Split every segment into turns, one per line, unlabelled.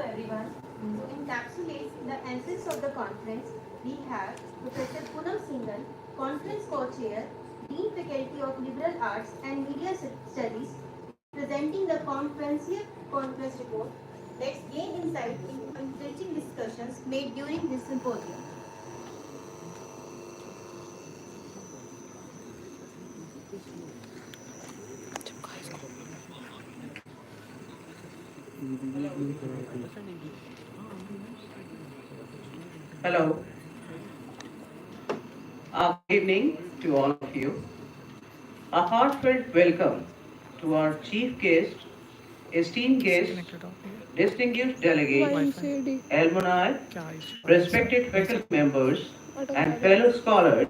everyone. To encapsulate the essence of the conference, we have Professor Sinha, Conference Co-Chair, Dean Faculty of Liberal Arts and Media Studies, presenting the comprehensive conference report. Let's gain insight into enriching discussions made during this symposium.
Hello. Good evening to all of you. A heartfelt welcome to our chief guest, esteemed guests, distinguished delegates, alumni, respected faculty members, and fellow scholars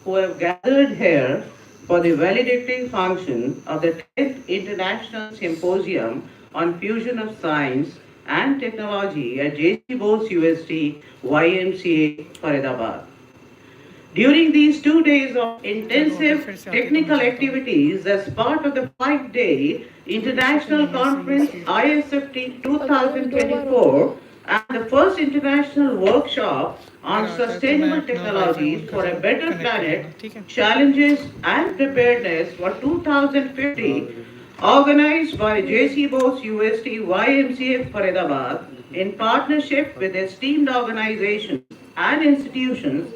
who have gathered here for the valedictory function of the 10th International Symposium on Fusion of Science and Technology at JCBoseUST YMCA Faridabad. During these 2 days of intensive technical activities as part of the 5-day international conference ISFT 2024 and the first international workshop on sustainable technologies for a better planet, challenges and preparedness for 2050, organized by JCBoseUST YMCA Faridabad in partnership with esteemed organizations and institutions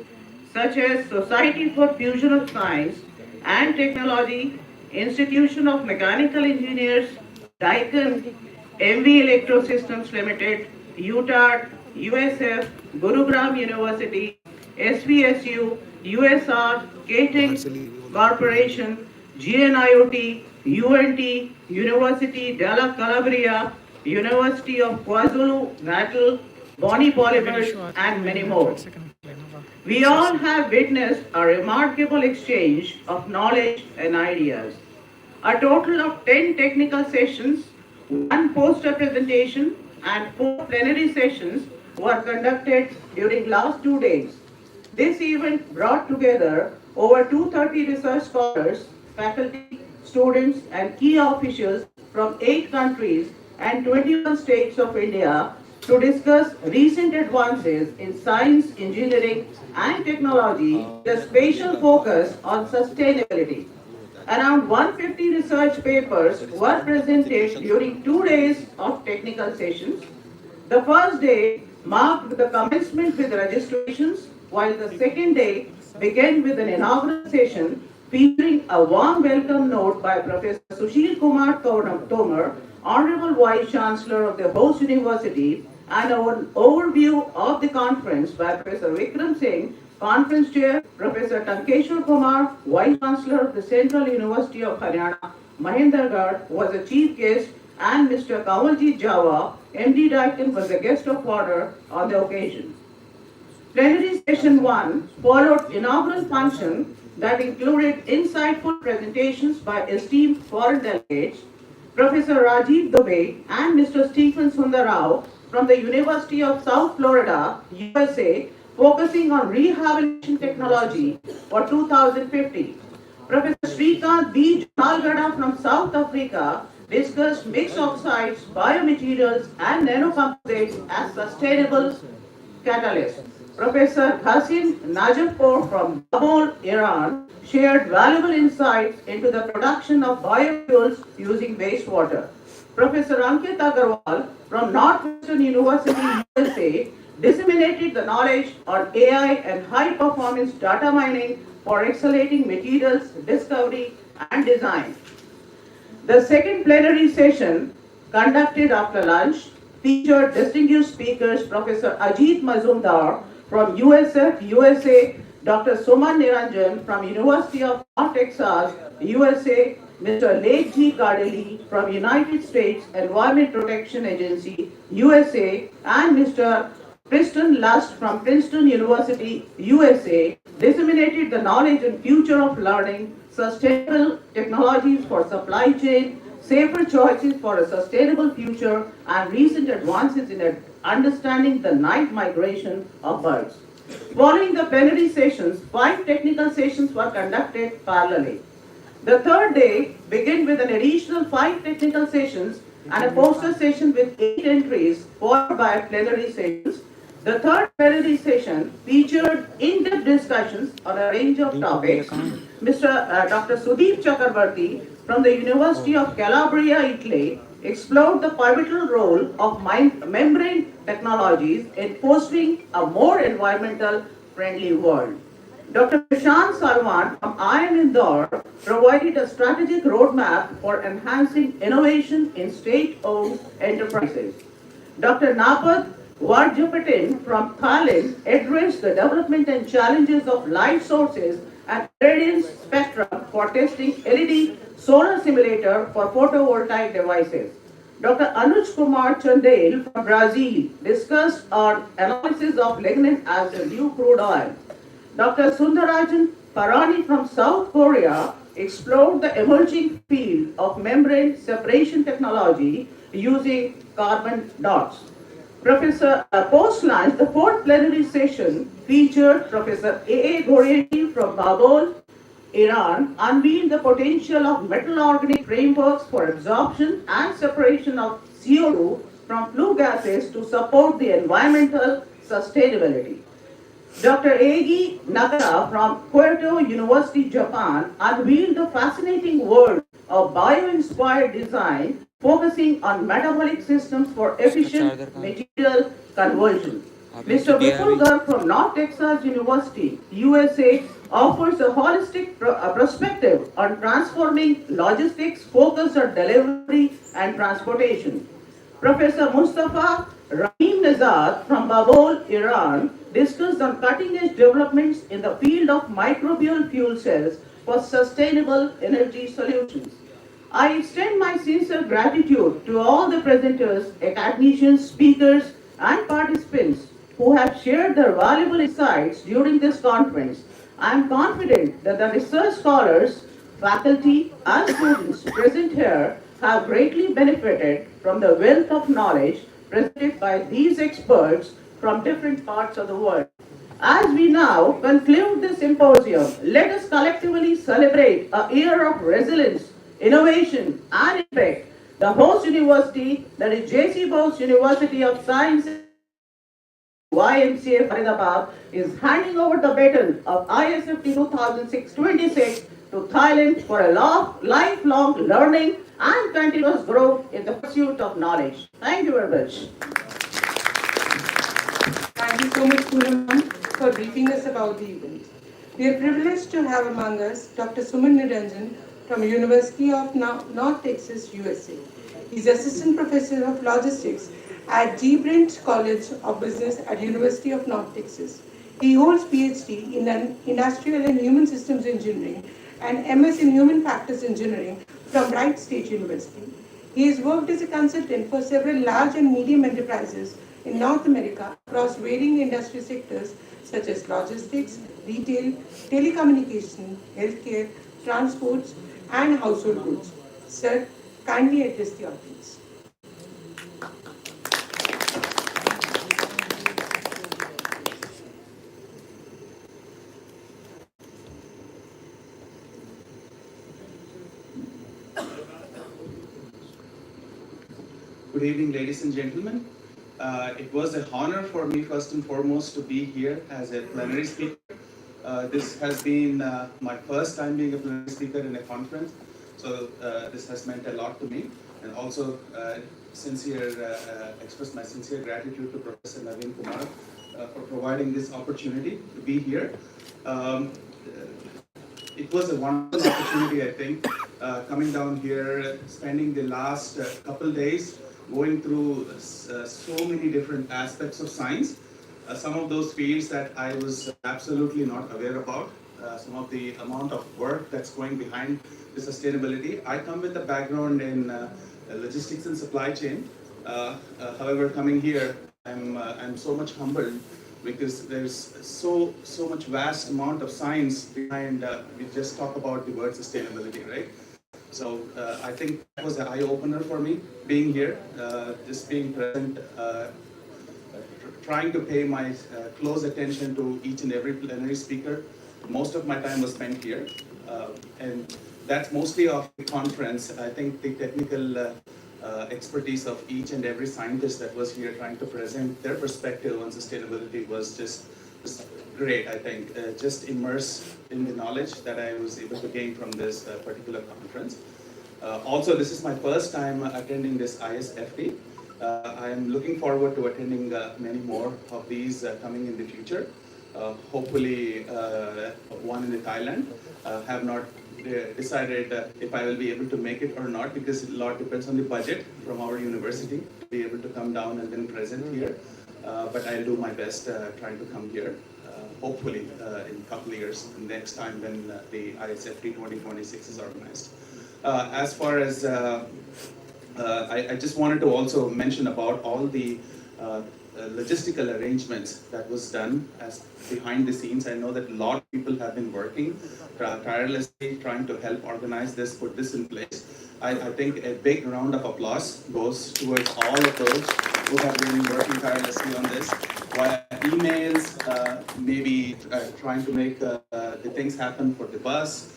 such as Society for Fusion of Science and Technology, Institution of Mechanical Engineers, DICON, MV Electrosystems Limited, UTAD, USF, Gurugram University, SVSU, USR, KTEC Corporation, GNIOT, UNT, University della Calabria, University of KwaZulu-Natal, Bonnie Polymers, and many more. We all have witnessed a remarkable exchange of knowledge and ideas. A total of 10 technical sessions, 1 poster presentation, and 4 plenary sessions were conducted during last 2 days. This event brought together over 230 research scholars, faculty, students, and key officials from 8 countries and 21 states of India to discuss recent advances in science, engineering, and technology with a special focus on sustainability. Around 150 research papers were presented during 2 days of technical sessions. The first day marked the commencement with registrations, while the second day began with an inaugural session featuring a warm welcome note by Professor Sushil Kumar Tomar, Honorable Vice Chancellor of the Bose University, and an overview of the conference by Professor Vikram Singh, Conference Chair, Professor Tankeshwar Kumar, Vice Chancellor of the Central University of Haryana, Mahendragarh, was a chief guest, and Mr. Kamaljeet Java, MD Daikin, was a guest of honor on the occasion. Plenary Session 1 followed inaugural function that included insightful presentations by esteemed foreign delegates, Professor Rajiv Dubey and Mr. Stephen Sundarrao from the University of South Florida, USA, focusing on rehabilitation technology for 2050. Professor Srikant B. Jalgada from South Africa discussed mixed oxides, biomaterials, and nanocomposites as sustainable catalysts. Professor Hassin Najafpour from Kabul, Iran, shared valuable insights into the production of biofuels using wastewater. Professor Ankit Agarwal from Northwestern University, USA, disseminated the knowledge on AI and high-performance data mining for accelerating materials discovery and design. The second plenary session, conducted after lunch, featured distinguished speakers Professor Ajit Mazumdar from USF, USA, Dr. Suman Niranjan from University of North Texas, USA, Mr. Lake G. Kardeli from United States Environment Protection Agency, USA, and Mr. Preston Lust from Princeton University, USA, disseminated the knowledge and future of learning, sustainable technologies for supply chain, safer choices for a sustainable future, and recent advances in understanding the night migration of birds. Following the plenary sessions, 5 technical sessions were conducted parallelly. The third day began with an additional 5 technical sessions and a poster session with 8 entries, followed by plenary sessions. The third plenary session featured in-depth discussions on a range of topics. Dr. Sudeep Chakrabarty from the University of Calabria, Italy, explored the pivotal role of membrane technologies in fostering a more environmental friendly world. Dr. Prashant Salwan from IIM Indore provided a strategic roadmap for enhancing innovation in state-owned enterprises. Dr. Napat Varjapatin from Thailand addressed the development and challenges of light sources and radiance spectrum for testing LED solar simulator for photovoltaic devices. Dr. Anuj Kumar Chandel from Brazil discussed on analysis of lignin as a new crude oil. Dr. Sundarajan Parani from South Korea explored the emerging field of membrane separation technology using carbon dots. Professor Post-lunch, the fourth plenary session featured Professor A. Ghorieshi from Babol, Iran, unveiled the potential of metal organic frameworks for absorption and separation of CO2 from flue gases to support the environmental sustainability. Dr. Eiji Nagara from Kyoto University, Japan, unveiled the fascinating world of bio-inspired design focusing on metabolic systems for efficient material conversion. Mr. Vipul Garg from North Texas University, USA, offers a holistic perspective on transforming logistics focused on delivery and transportation. Professor Mustafa Rahim Nazad from Babol, Iran, discussed on cutting-edge developments in the field of microbial fuel cells for sustainable energy solutions. I extend my sincere gratitude to all the presenters, academicians, speakers, and participants who have shared their valuable insights during this conference. I am confident that the research scholars, faculty, and students present here have greatly benefited from the wealth of knowledge presented by these experts from different parts of the world. As we now conclude this symposium, let us collectively celebrate a year of resilience, innovation, and impact. The host university, that is JCBoseUST University of Science YMCA Faridabad, is handing over the baton of ISFT-2026 to Thailand for a lifelong learning and continuous growth in the pursuit of knowledge. Thank you very much.
Thank you so much, Kumar, for briefing us about the event. We are privileged to have among us Dr. Suman Niranjan from University of North Texas, USA. He is Assistant Professor of Logistics at G. Brent College of Business at University of North Texas. He holds PhD in Industrial and Human Systems Engineering and MS in Human Factors Engineering from Wright State University. He has worked as a consultant for several large and medium enterprises in North America across varying industry sectors such as logistics, retail, telecommunication, healthcare, transports, and household goods. Sir, kindly address the audience.
Good evening, ladies and gentlemen. It was an honor for me, first and foremost, to be here as a plenary speaker. This has been my first time being a plenary speaker in a conference, so this has meant a lot to me. And also, express my sincere gratitude to Professor Naveen Kumar for providing this opportunity to be here. It was a wonderful opportunity, I think, coming down here, spending the last couple days going through so many different aspects of science. Some of those fields that I was absolutely not aware about, some of the amount of work that's going behind the sustainability. I come with a background in logistics and supply chain. However, coming here, I'm so much humbled because there's so much vast amount of science behind. We just talk about the word sustainability, right? So I think that was an eye-opener for me, being here, just being present, trying to pay my close attention to each and every plenary speaker. Most of my time was spent here, and that's mostly of the conference. I think the technical expertise of each and every scientist that was here trying to present their perspective on sustainability was just great, I think. Just immerse in the knowledge that I was able to gain from this particular conference. Also, this is my first time attending this ISFT. I am looking forward to attending many more of these coming in the future. Hopefully, one in the Thailand. Have not decided if I will be able to make it or not, because a lot depends on the budget from our university to be able to come down and then present here. But I'll do my best trying to come here. Hopefully, in a couple of years, next time when the ISFT-2026 is organized. As far as I just wanted to also mention about all the logistical arrangements that was done as behind the scenes. I know that a lot of people have been working tirelessly trying to help organize this, put this in place. I think a big round of applause goes towards all of those who have been working tirelessly on this via emails, maybe trying to make the things happen for the bus,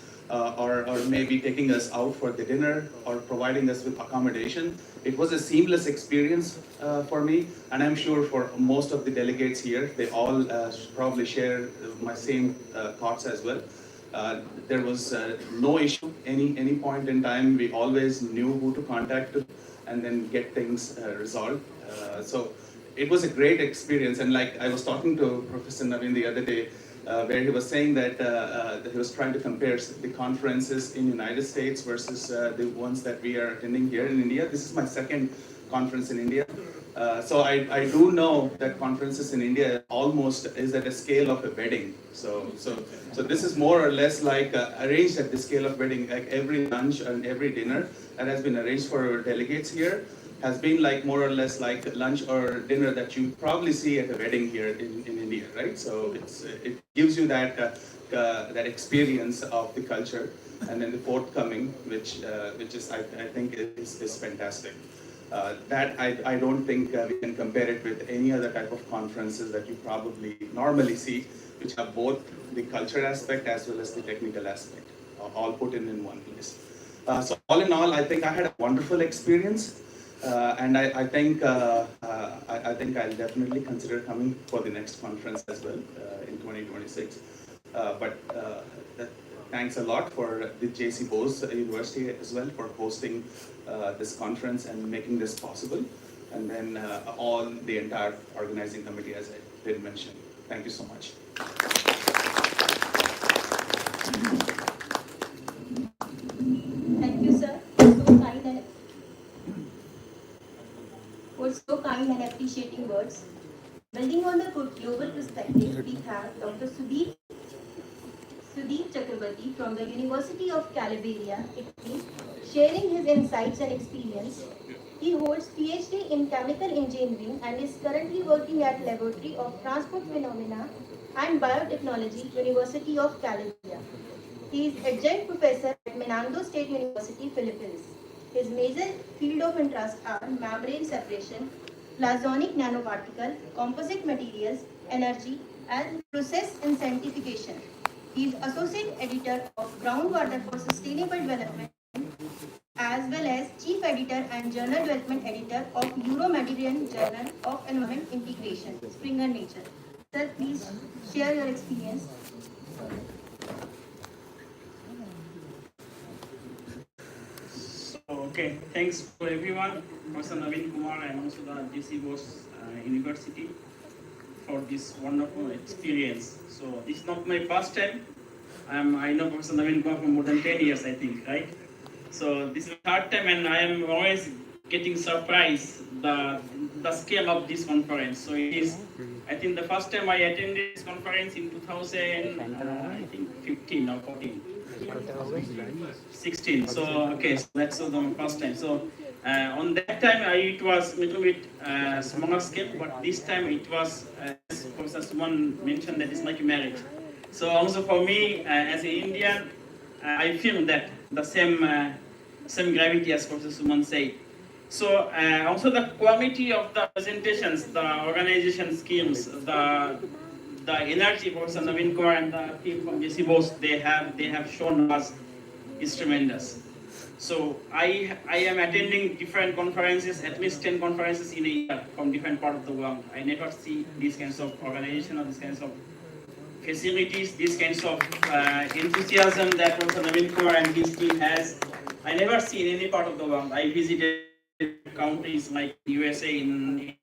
or maybe taking us out for the dinner or providing us with accommodation. It was a seamless experience for me, and I'm sure for most of the delegates here, they all probably share my same thoughts as well. There was no issue any point in time. We always knew who to contact and then get things resolved. So it was a great experience, and like I was talking to Professor Naveen the other day, where he was saying that he was trying to compare the conferences in United States versus the ones that we are attending here in India. This is my second conference in India. So I do know that conferences in India almost is at a scale of a wedding. So this is more or less like arranged at the scale of wedding, like every lunch and every dinner that has been arranged for our delegates here has been like more or less like lunch or dinner that you probably see at a wedding here in India, right? So it gives you that that experience of the culture, and then the forthcoming, which is I think is fantastic. That I don't think we can compare it with any other type of conferences that you probably normally see, which have both the culture aspect as well as the technical aspect, all put in one place. So all in all, I think I had a wonderful experience. And I think I'll definitely consider coming for the next conference as well in 2026. Thanks a lot for the JCBoseUST as well for hosting this conference and making this possible. And then all the entire organizing committee, as I did mention. Thank you so much.
Thank you, sir. So kind and appreciating words. Building on the global perspective, we have Dr. Sudeep Chakrabarti from the University of Calabria, Italy, sharing his insights and experience. He holds PhD in Chemical Engineering and is currently working at Laboratory of Transport Phenomena and Biotechnology, University of Calabria. He is adjunct professor at Manando State University, Philippines. His major field of interest are membrane separation, plasmonic nanoparticle, composite materials, energy, and process intensification. He is associate editor of Groundwater for Sustainable Development, as well as chief editor and journal development editor of Euro-Mediterranean Journal of Environment Integration, Springer Nature. Sir, please share your experience.
Okay, thanks for everyone, Professor Naveen Kumar and also the JCBoseUST University for this wonderful experience. So this is not my first time. I know Professor Naveen Kumar for more than 10 years, I think, right? So this is the third time, and I am always getting surprised the scale of this conference. So it is, I think the first time I attended this conference in 2015 or 14. 16. So okay, so that's the first time. So on that time it was a little bit smaller scale, but this time it was, as Professor Suman mentioned, that it's like a marriage. So also for me as an Indian, I feel that the same gravity as Professor Suman said. So also the quality of the presentations, the organization schemes, the energy Professor Naveen Kumar and the team from JCBoseUST they have shown us is tremendous. So I am attending different conferences, at least 10 conferences in a year from different part of the world. I never see these kinds of organization or these kinds of facilities, these kinds of enthusiasm that Professor Naveen Kumar and his team has. I never see in any part of the world. I visited countries like USA, in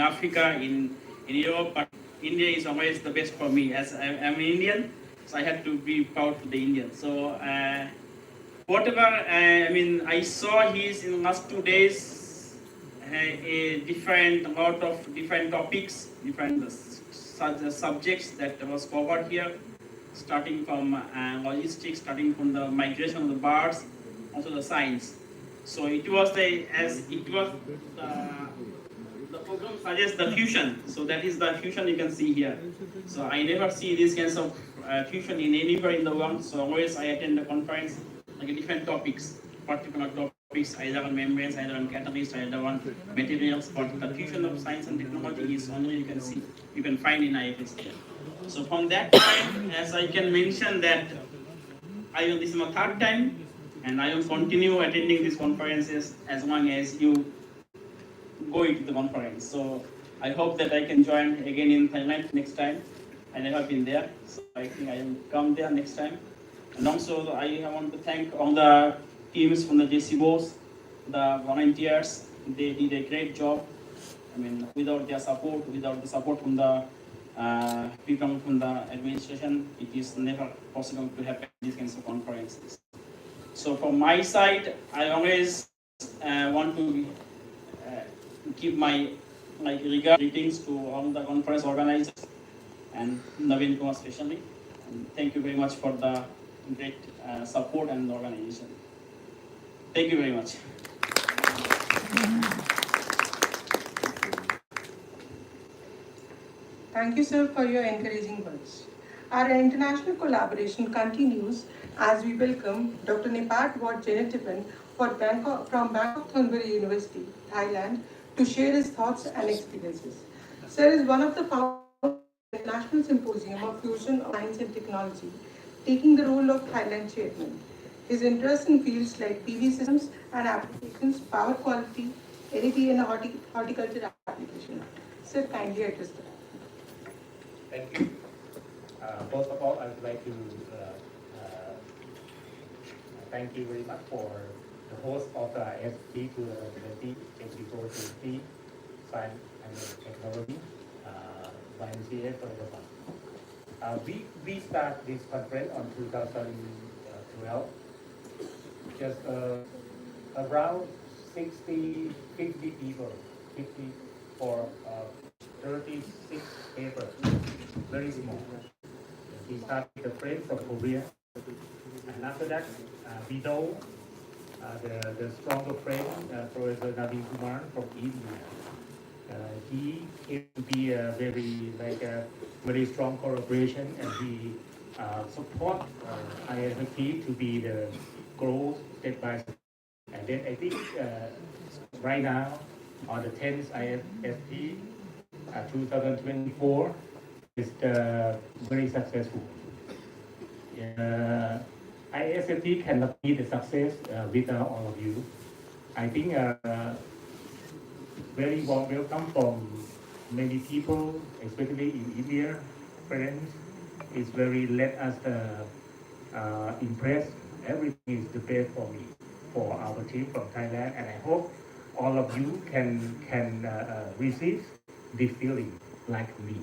Africa, in Europe, but India is always the best for me. As I'm an Indian, so I have to be proud to the Indian. So whatever, I mean, I saw his in the last 2 days, a lot of different topics, different subjects that was covered here, starting from logistics, starting from the migration of the birds, also the science. So it was the program suggests the fusion. So that is the fusion you can see here. So I never see these kinds of fusion in anywhere in the world. So always I attend the conference like different topics, particular topics, either on membranes, either on catalysts, either on materials. But the fusion of science and technology is only you can find in IFST. So from that time, as I can mention that this is my third time, and I will continue attending these conferences as long as you go into the conference. So I hope that I can join again in Thailand next time. I never been there, so I think I will come there next time. And also I want to thank all the teams from the JCBoseUST, the volunteers. They did a great job. I mean, without their support, without the support from the people from the administration, it is never possible to have these kinds of conferences. So from my side, I always want to give my greetings to all the conference organizers and Naveen Kumar especially. And thank you very much for the great support and organization. Thank you very much.
Thank you, sir, for your encouraging words. Our international collaboration continues as we welcome Dr. Nipat Wat Jenetipan from Bangkok Thonburi University, Thailand, to share his thoughts and experiences. Sir is one of the founders of the International Symposium of Fusion of Science and Technology, taking the role of Thailand chairman. His interest in fields like PV systems and applications, power quality, LED and horticulture application. Sir, kindly address that.
Thank you. First of all, I would like to thank you very much for the host of the ISFT-2024 JCBoseUST Science and Technology, YMCA Faridabad. We start this conference on 2012, just around 50 people, 50 for 36 papers, very small. We started the friend from Korea, and after that, we know the stronger friend, Professor Naveen Kumar from India. He came to be a very strong collaboration, and he support ISFT to be the growth step by step. And then I think right now on the 10th ISFT 2024 is very successful. ISFT cannot be the success without all of you. I think very warm welcome from many people, especially in India, friends. It's very let us impressed. Everything is the best for me, for our team from Thailand, and I hope all of you can receive this feeling like me.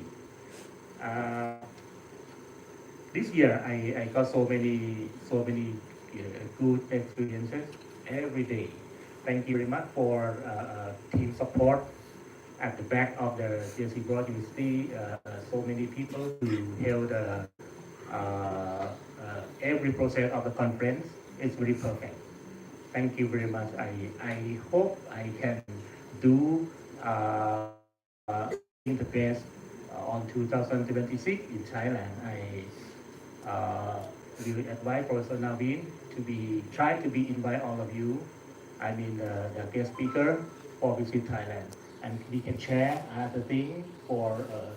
This year I got so many good experiences every day. Thank you very much for team support at the back of the JCBoseUST. So many people who held every process of the conference. It's very perfect. Thank you very much. I hope I can do the best on 2026 in Thailand. I really advise Professor Naveen to try to invite all of you. I mean the guest speaker for visit Thailand, and we can share the thing for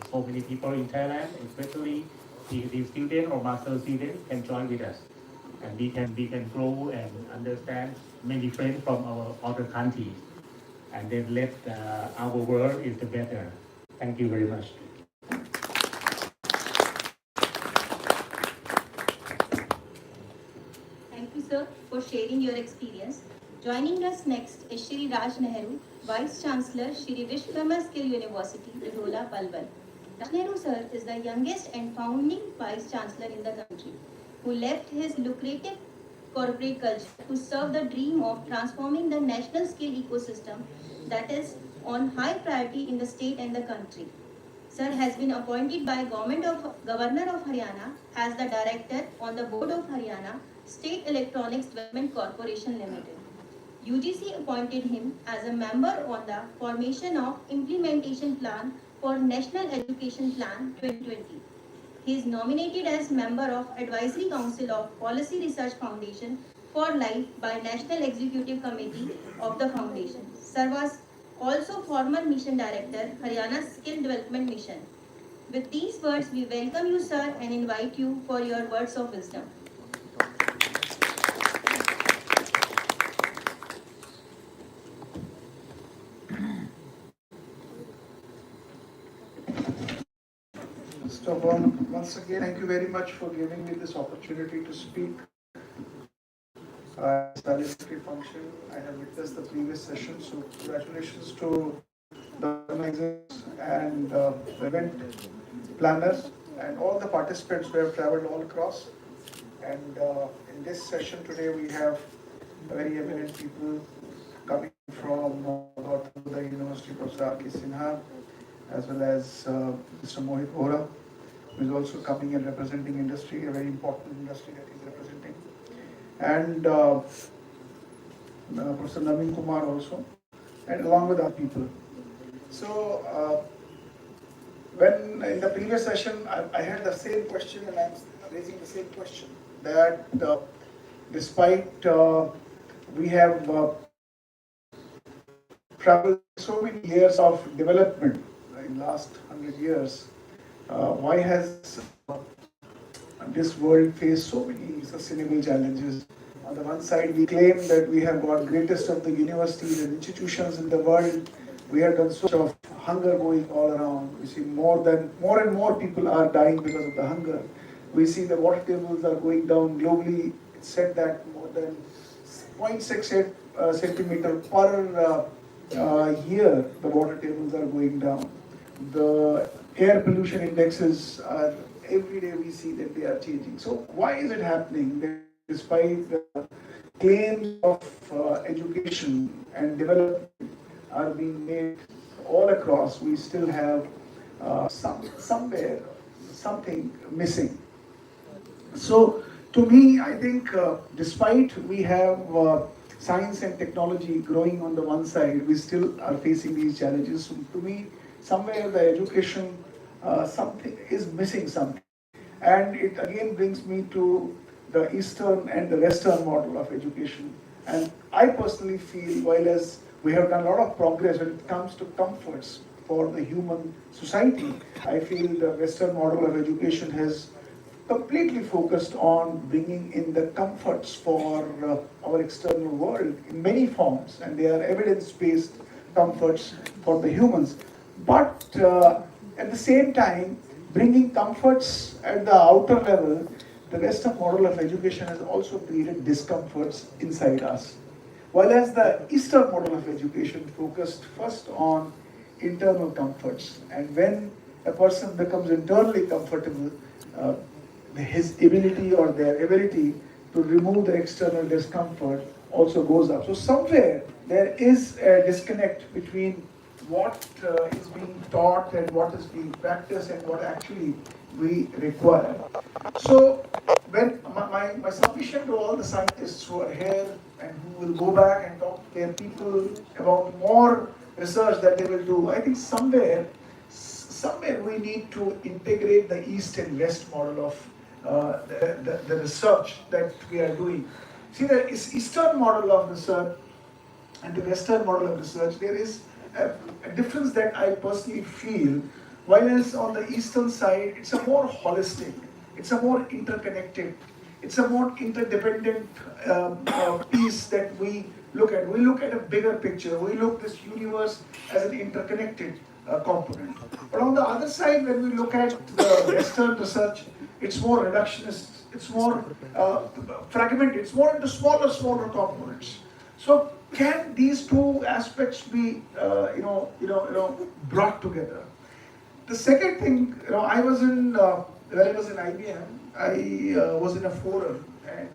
so many people in Thailand, especially PhD student or master student can join with us. and we can grow and understand many friends from our other countries, and then let our world is the better. Thank you very much.
Thank you, sir, for sharing your experience. Joining us next is Shri Raj Nehru, Vice Chancellor, Shri Vishwakarma Skill University, Dhola, Palwal. Raj Nehru, sir, is the youngest and founding Vice Chancellor in the country, who left his lucrative corporate culture to serve the dream of transforming the national skill ecosystem that is on high priority in the state and the country. Sir has been appointed by Governor of Haryana as the Director on the Board of Haryana State Electronics Development Corporation Limited. UGC appointed him as a member on the formation of Implementation Plan for National Education Plan 2020. He is nominated as member of Advisory Council of Policy Research Foundation for Life by National Executive Committee of the Foundation. Sir was also former Mission Director, Haryana Skill Development Mission. With these words, we welcome you, sir, and invite you for your words of wisdom.
So once again, thank you very much for giving me this opportunity to speak. Valedictory function, I have witnessed the previous session, so congratulations to the organizers and the event planners and all the participants who have traveled all across. And in this session today, we have very eminent people coming from the University, Professor Sinha, as well as Mr. Mohit Vohra, who is also coming and representing industry, a very important industry that he's representing. And Professor Kumar also, and along with other people. So when in the previous session, I had the same question, and I'm raising the same question, that despite we have traveled so many years of development in the last 100 years, why has this world faced so many sustainable challenges? On the one side, we claim that we have got greatest of the universities and institutions in the world. We have done so much of hunger going all around. We see more and more people are dying because of the hunger. We see the water tables are going down globally. It's said that more than 0.68 centimeter per year, the water tables are going down. The air pollution indexes are, every day we see that they are changing. So why is it happening? Despite the claims of education and development are being made all across, we still have somewhere something missing. So to me, I think despite we have science and technology growing on the one side, we still are facing these challenges. So to me, somewhere the education something is missing something. And it again brings me to the Eastern and the Western model of education. And I personally feel, while as we have done a lot of progress when it comes to comforts for the human society, I feel the Western model of education has completely focused on bringing in the comforts for our external world in many forms, and they are evidence-based comforts for the humans. But at the same time, bringing comforts at the outer level, the Western model of education has also created discomforts inside us. While as the Eastern model of education focused first on internal comforts, and when a person becomes internally comfortable, his ability or their ability to remove the external discomfort also goes up. So somewhere there is a disconnect between what is being taught and what is being practiced and what actually we require. So when my submission to all the scientists who are here and who will go back and talk to their people about more research that they will do, I think somewhere we need to integrate the East and West model of the research that we are doing. See, the Eastern model of research and the Western model of research, there is a difference that I personally feel. While else on the Eastern side, it's a more holistic, it's a more interconnected. It's a more interdependent piece that we look at. We look at a bigger picture. We look this universe as an interconnected component. But on the other side, when we look at the Western research, it's more reductionist. It's more fragmented. It's more into smaller components. So can these two aspects be, brought together? The second thing, I was in when I was in IBM, I was in a forum, and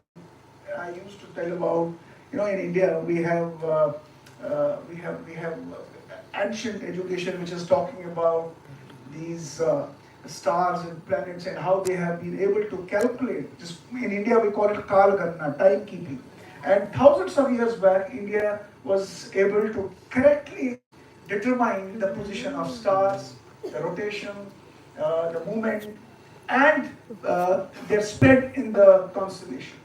I used to tell about, in India we have ancient education which is talking about these stars and planets and how they have been able to calculate. Just in India we call it Kal Ganna, timekeeping. And thousands of years back, India was able to correctly determine the position of stars, the rotation, the movement, and their spread in the constellation.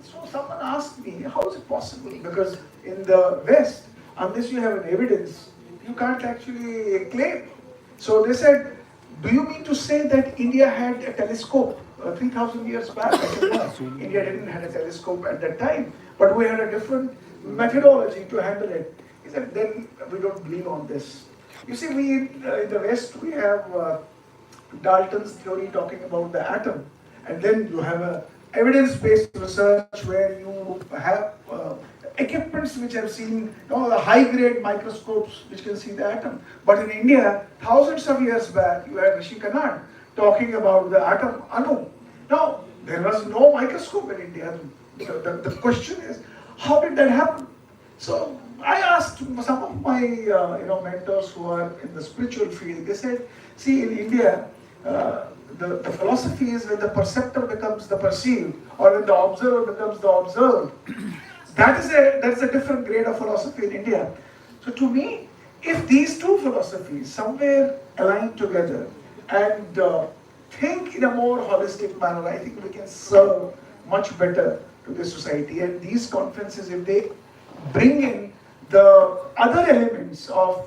So someone asked me, how is it possible? Because in the West, unless you have an evidence, you can't actually claim. So they said, do you mean to say that India had a telescope 3,000 years back? I said, no, India didn't have a telescope at that time, but we had a different methodology to handle it. He said, then we don't believe on this. You see, we in the West, we have Dalton's theory talking about the atom, and then you have a evidence-based research where you have equipments which have seen the high-grade microscopes which can see the atom. But in India, thousands of years back, you had Rishi Kanad talking about the atom, Anu. Now, there was no microscope in India. The question is, how did that happen? So I asked some of my mentors who are in the spiritual field. They said, see, in India, the philosophy is when the perceptor becomes the perceived, or when the observer becomes the observed. That's a different grade of philosophy in India. So to me, if these two philosophies somewhere align together and think in a more holistic manner, I think we can serve much better to the society. And these conferences, if they bring in the other elements of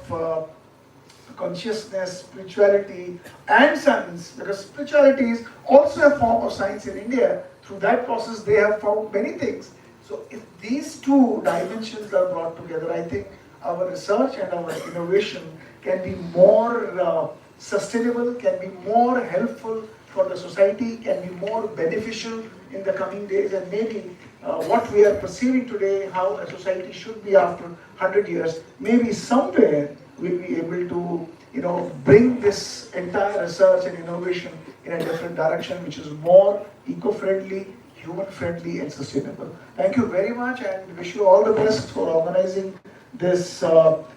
consciousness, spirituality, and science, because spirituality is also a form of science in India. Through that process, they have found many things. So if these two dimensions are brought together, I think our research and our innovation can be more sustainable, can be more helpful for the society, can be more beneficial in the coming days, and maybe what we are perceiving today, how a society should be after 100 years, maybe somewhere we'll be able to bring this entire research and innovation in a different direction, which is more eco-friendly, human-friendly, and sustainable. Thank you very much, and wish you all the best for organizing this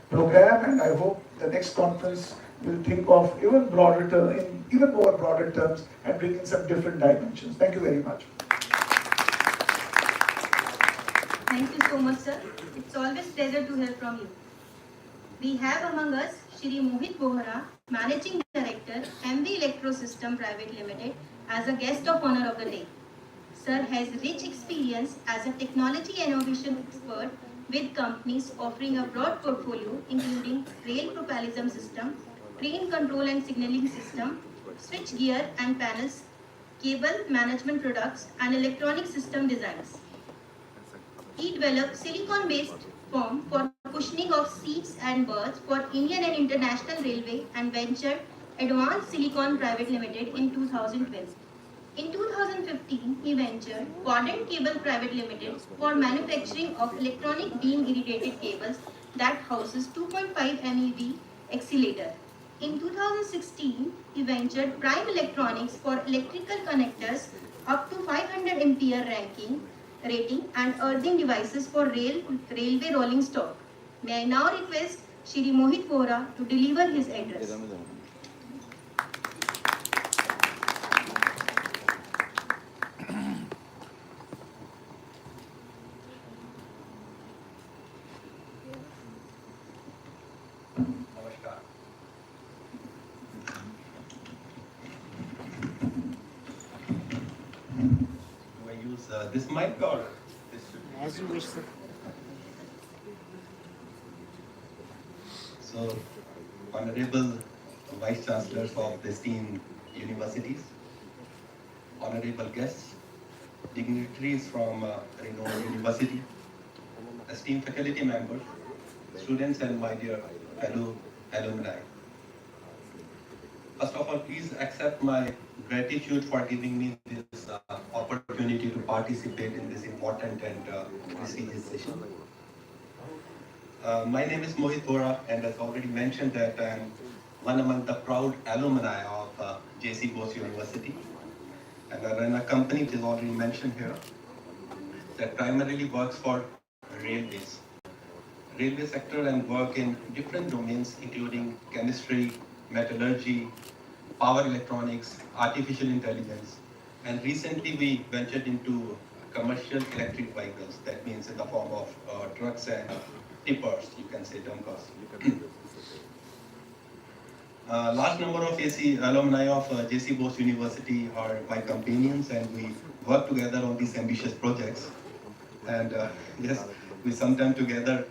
program, and I hope the next conference will think of even more broader terms and bring in some different dimensions. Thank you very much.
Thank you so much, sir. It's always a pleasure to hear from you. We have among us Shri Mohit Vohra, Managing Director, MV Electrosystems Private Limited, as a guest of honor of the day. Sir has rich experience as a technology innovation expert with companies offering a broad portfolio including rail propulsion system, train control and signaling system, switch gear and panels, cable management products, and electronic system designs. He developed silicon-based foam for cushioning of seats and berths for Indian and International Railway and ventured Advanced Silicon Private Limited in 2012. In 2015, he ventured Quadrant Cable Private Limited for manufacturing of electronic beam irradiated cables that houses 2.5 MeV oscillator. In 2016, he ventured Prime Electronics for electrical connectors up to 500 ampere rating and earthing devices for railway rolling stock. May I now request Shri Mohit Vohra to deliver his address.
Do I use this mic or this?
As you wish, sir.
So, Honorable Vice Chancellors of the esteemed universities, honorable guests, dignitaries from renowned university, esteemed faculty members, students, and my dear fellow alumni. First of all, please accept my gratitude for giving me this opportunity to participate in this important and prestigious session. My name is Mohit Vohra, and as already mentioned that I am one among the proud alumni of JCBoseUST University. And I run a company which is already mentioned here that primarily works for railway sector, and work in different domains including chemistry, metallurgy, power electronics, artificial intelligence, and recently we ventured into commercial electric vehicles. That means in the form of trucks and tippers, you can say dumpers. Large number of AC alumni of JCBoseUST University are my companions, and we work together on these ambitious projects. And yes, we sometimes together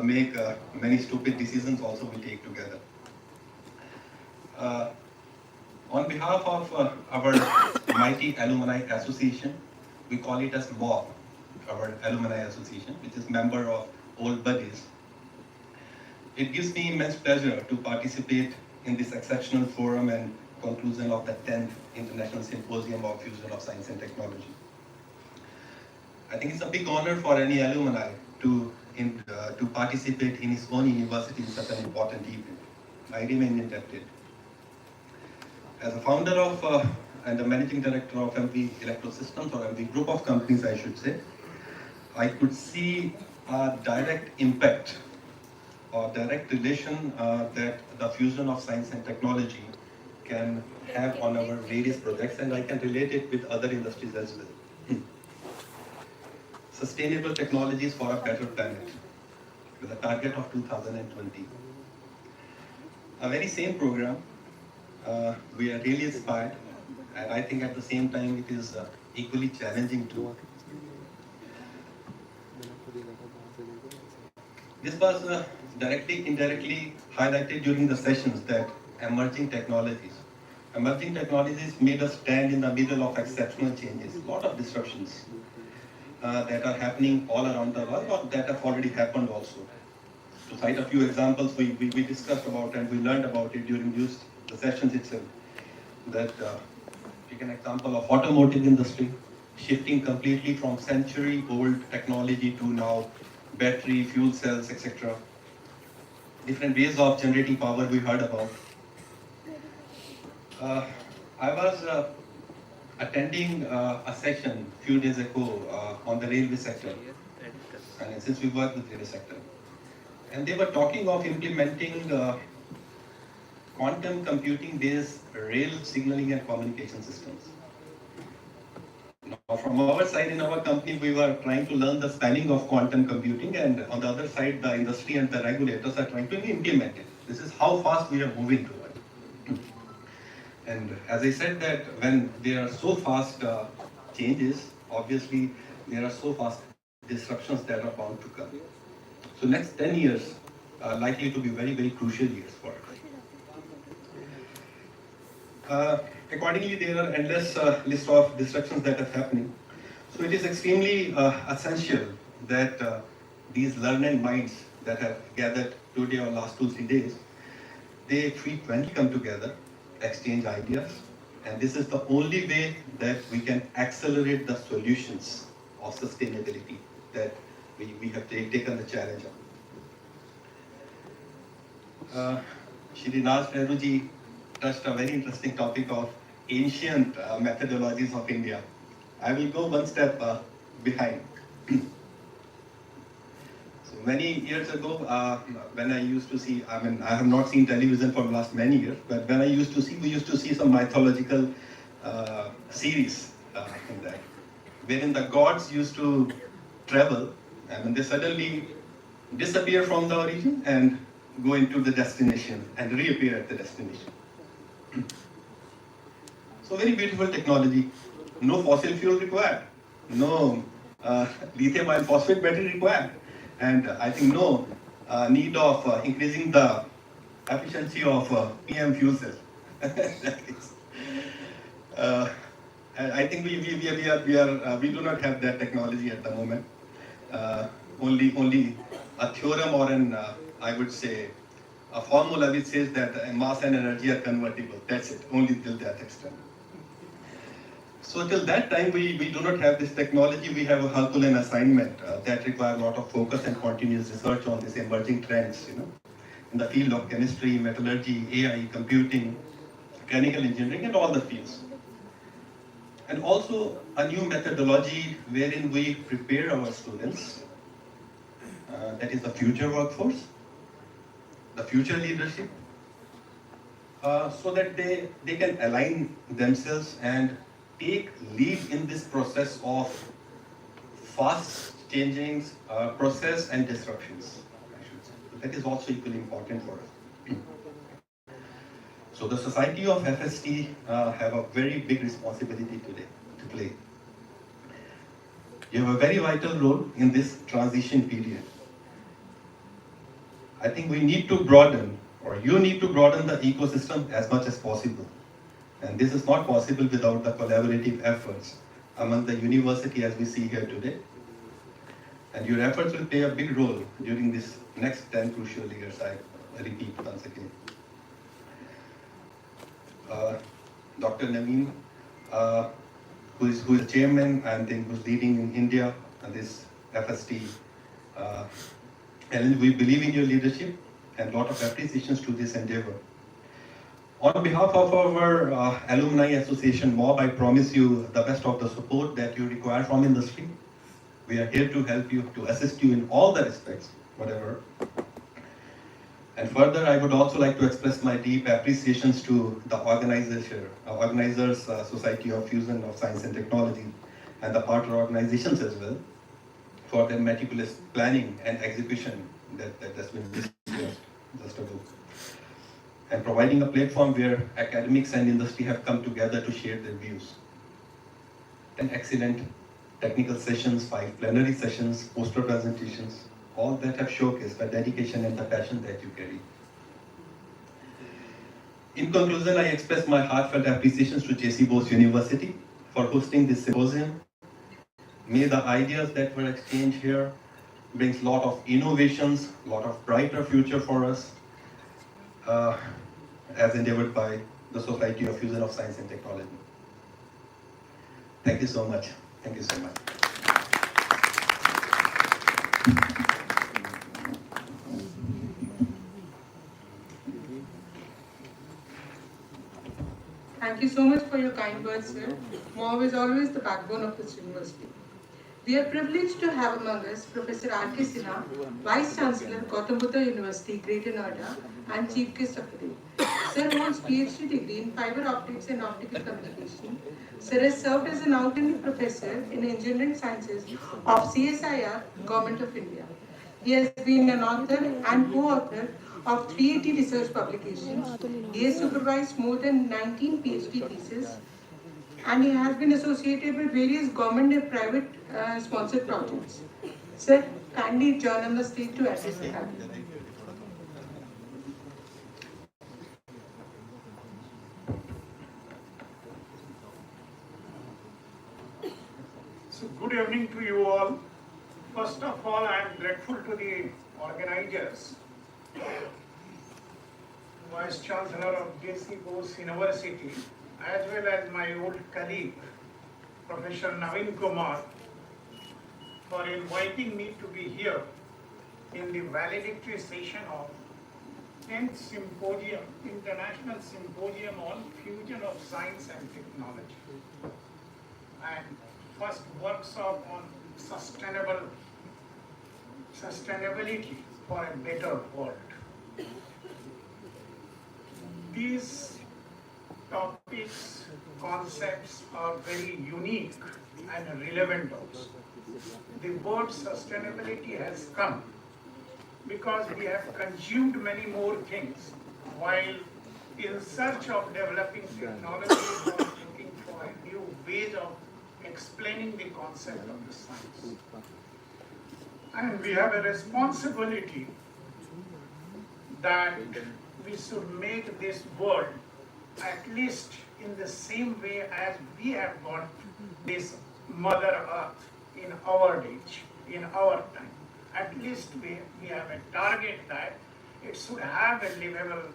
make many stupid decisions also we take together. On behalf of our mighty alumni association, we call it as MOB, our alumni association, which is member of Old Buddies. It gives me immense pleasure to participate in this exceptional forum and conclusion of the 10th International Symposium of Fusion of Science and Technology. I think it's a big honor for any alumni to participate in his own university in such an important event. I remain indebted. As a founder of and the managing director of MV Electrosystems, or MV group of companies I should say, I could see a direct impact or direct relation that the fusion of science and technology can have on our various projects, and I can relate it with other industries as well. Sustainable technologies for a better planet with a target of 2020. A very same program. We are really inspired, and I think at the same time it is equally challenging too. This was directly, indirectly highlighted during the sessions that emerging technologies made us stand in the middle of exceptional changes, a lot of disruptions that are happening all around the world, or that have already happened also. To cite a few examples, we discussed about and we learned about it during the sessions itself. That take an example of automotive industry, shifting completely from century-old technology to now battery, fuel cells, etc. Different ways of generating power we heard about. I was attending a session a few days ago on the railway sector, and since we work with the railway sector, and they were talking of implementing quantum computing based rail signaling and communication systems. Now, from our side in our company, we were trying to learn the spelling of quantum computing, and on the other side, the industry and the regulators are trying to implement it. This is how fast we are moving toward. And as I said, that when there are so fast changes, obviously there are so fast disruptions that are bound to come. So next 10 years are likely to be very, very crucial years for us. Accordingly, there are endless list of disruptions that are happening. So it is extremely essential that these learned minds that have gathered today or last 2-3 days, they frequently come together, exchange ideas, and this is the only way that we can accelerate the solutions of sustainability that we have taken the challenge on. Shri Nehru ji touched a very interesting topic of ancient methodologies of India. I will go one step behind. So many years ago, when I used to see, I have not seen television for the last many years, but when we used to see some mythological series in that, wherein the gods used to travel, and they suddenly disappear from the origin and go into the destination and reappear at the destination. So very beautiful technology. No fossil fuel required. No lithium iron phosphate battery required. And I think no need of increasing the efficiency of PM fuel cell. I think we do not have that technology at the moment. Only a theorem or an I would say a formula which says that mass and energy are convertible. That's it. Only till that extent. So till that time, we do not have this technology. We have a Herculean assignment that requires a lot of focus and continuous research on these emerging trends, in the field of chemistry, metallurgy, AI, computing, mechanical engineering, and all the fields. And also a new methodology wherein we prepare our students, that is the future workforce, the future leadership, so that they can align themselves and take lead in this process of fast changing process and disruptions, I should say. That is also equally important for us. So the Society of FST have a very big responsibility today to play. You have a very vital role in this transition period. I think we need to broaden, or you need to broaden the ecosystem as much as possible. And this is not possible without the collaborative efforts among the university as we see here today. And your efforts will play a big role during this next 10 crucial years, I repeat once again. Dr. Naveen, who is the chairman and then who's leading in India and this FST, and we believe in your leadership and a lot of appreciations to this endeavor. On behalf of our Alumni Association MOB, I promise you the best of the support that you require from industry. We are here to help you, to assist you in all the respects, whatever. And further, I would also like to express my deep appreciations to the organizers, Society of Fusion of Science and Technology, and the partner organizations as well, for their meticulous planning and execution that has been discussed just ago. And providing a platform where academics and industry have come together to share their views. 10 excellent technical sessions, 5 plenary sessions, poster presentations, all that have showcased the dedication and the passion that you carry. In conclusion, I express my heartfelt appreciations to JCBoseUST University for hosting this symposium. May the ideas that were exchanged here brings a lot of innovations, a lot of brighter future for us, as endeavored by the Society of Fusion of Science and Technology. Thank you so much. Thank you so much.
Thank you so much for your kind words, sir. MOB is always the backbone of this university. We are privileged to have among us Professor R.K. Sinha, Vice Chancellor, Gautam Buddha University, Greater Noida, and Chief Guest of the Day. Sir holds PhD degree in fiber optics and optical communication. Sir has served as an outstanding professor in engineering sciences of CSIR, Government of India. He has been an author and co-author of 380 research publications. He has supervised more than 19 PhD theses, and he has been associated with various government and private sponsored projects. Sir, kindly join on the stage to address the panel.
So good evening to you all. First of all, I am grateful to the organizers, Vice Chancellor of JCBoseUST University, as well as my old colleague, Professor Naveen Kumar, for inviting me to be here in the valedictory session of 10th Symposium, International Symposium on Fusion of Science and Technology, and first workshop on sustainability for a better world. These topics, concepts are very unique and relevant also. The word sustainability has come because we have consumed many more things while in search of developing technologies or looking for a new ways of explaining the concept of the science. And we have a responsibility that we should make this world at least in the same way as we have got this Mother Earth in our age, in our time. At least we have a target that it should have a livable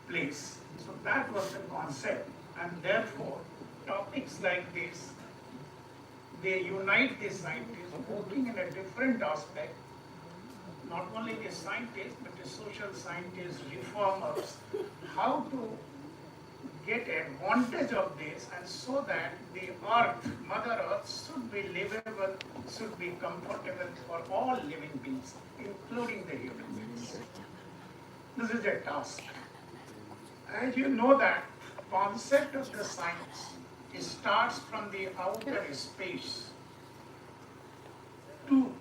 place. So that was the concept, and therefore topics like this, they unite the scientists working in a different aspect, not only the scientists but the social scientists, reformers, how to get advantage of this, and so that the earth, Mother Earth, should be livable, should be comfortable for all living beings, including the human beings. This is a task. As you know that concept of the science, it starts from the outer space to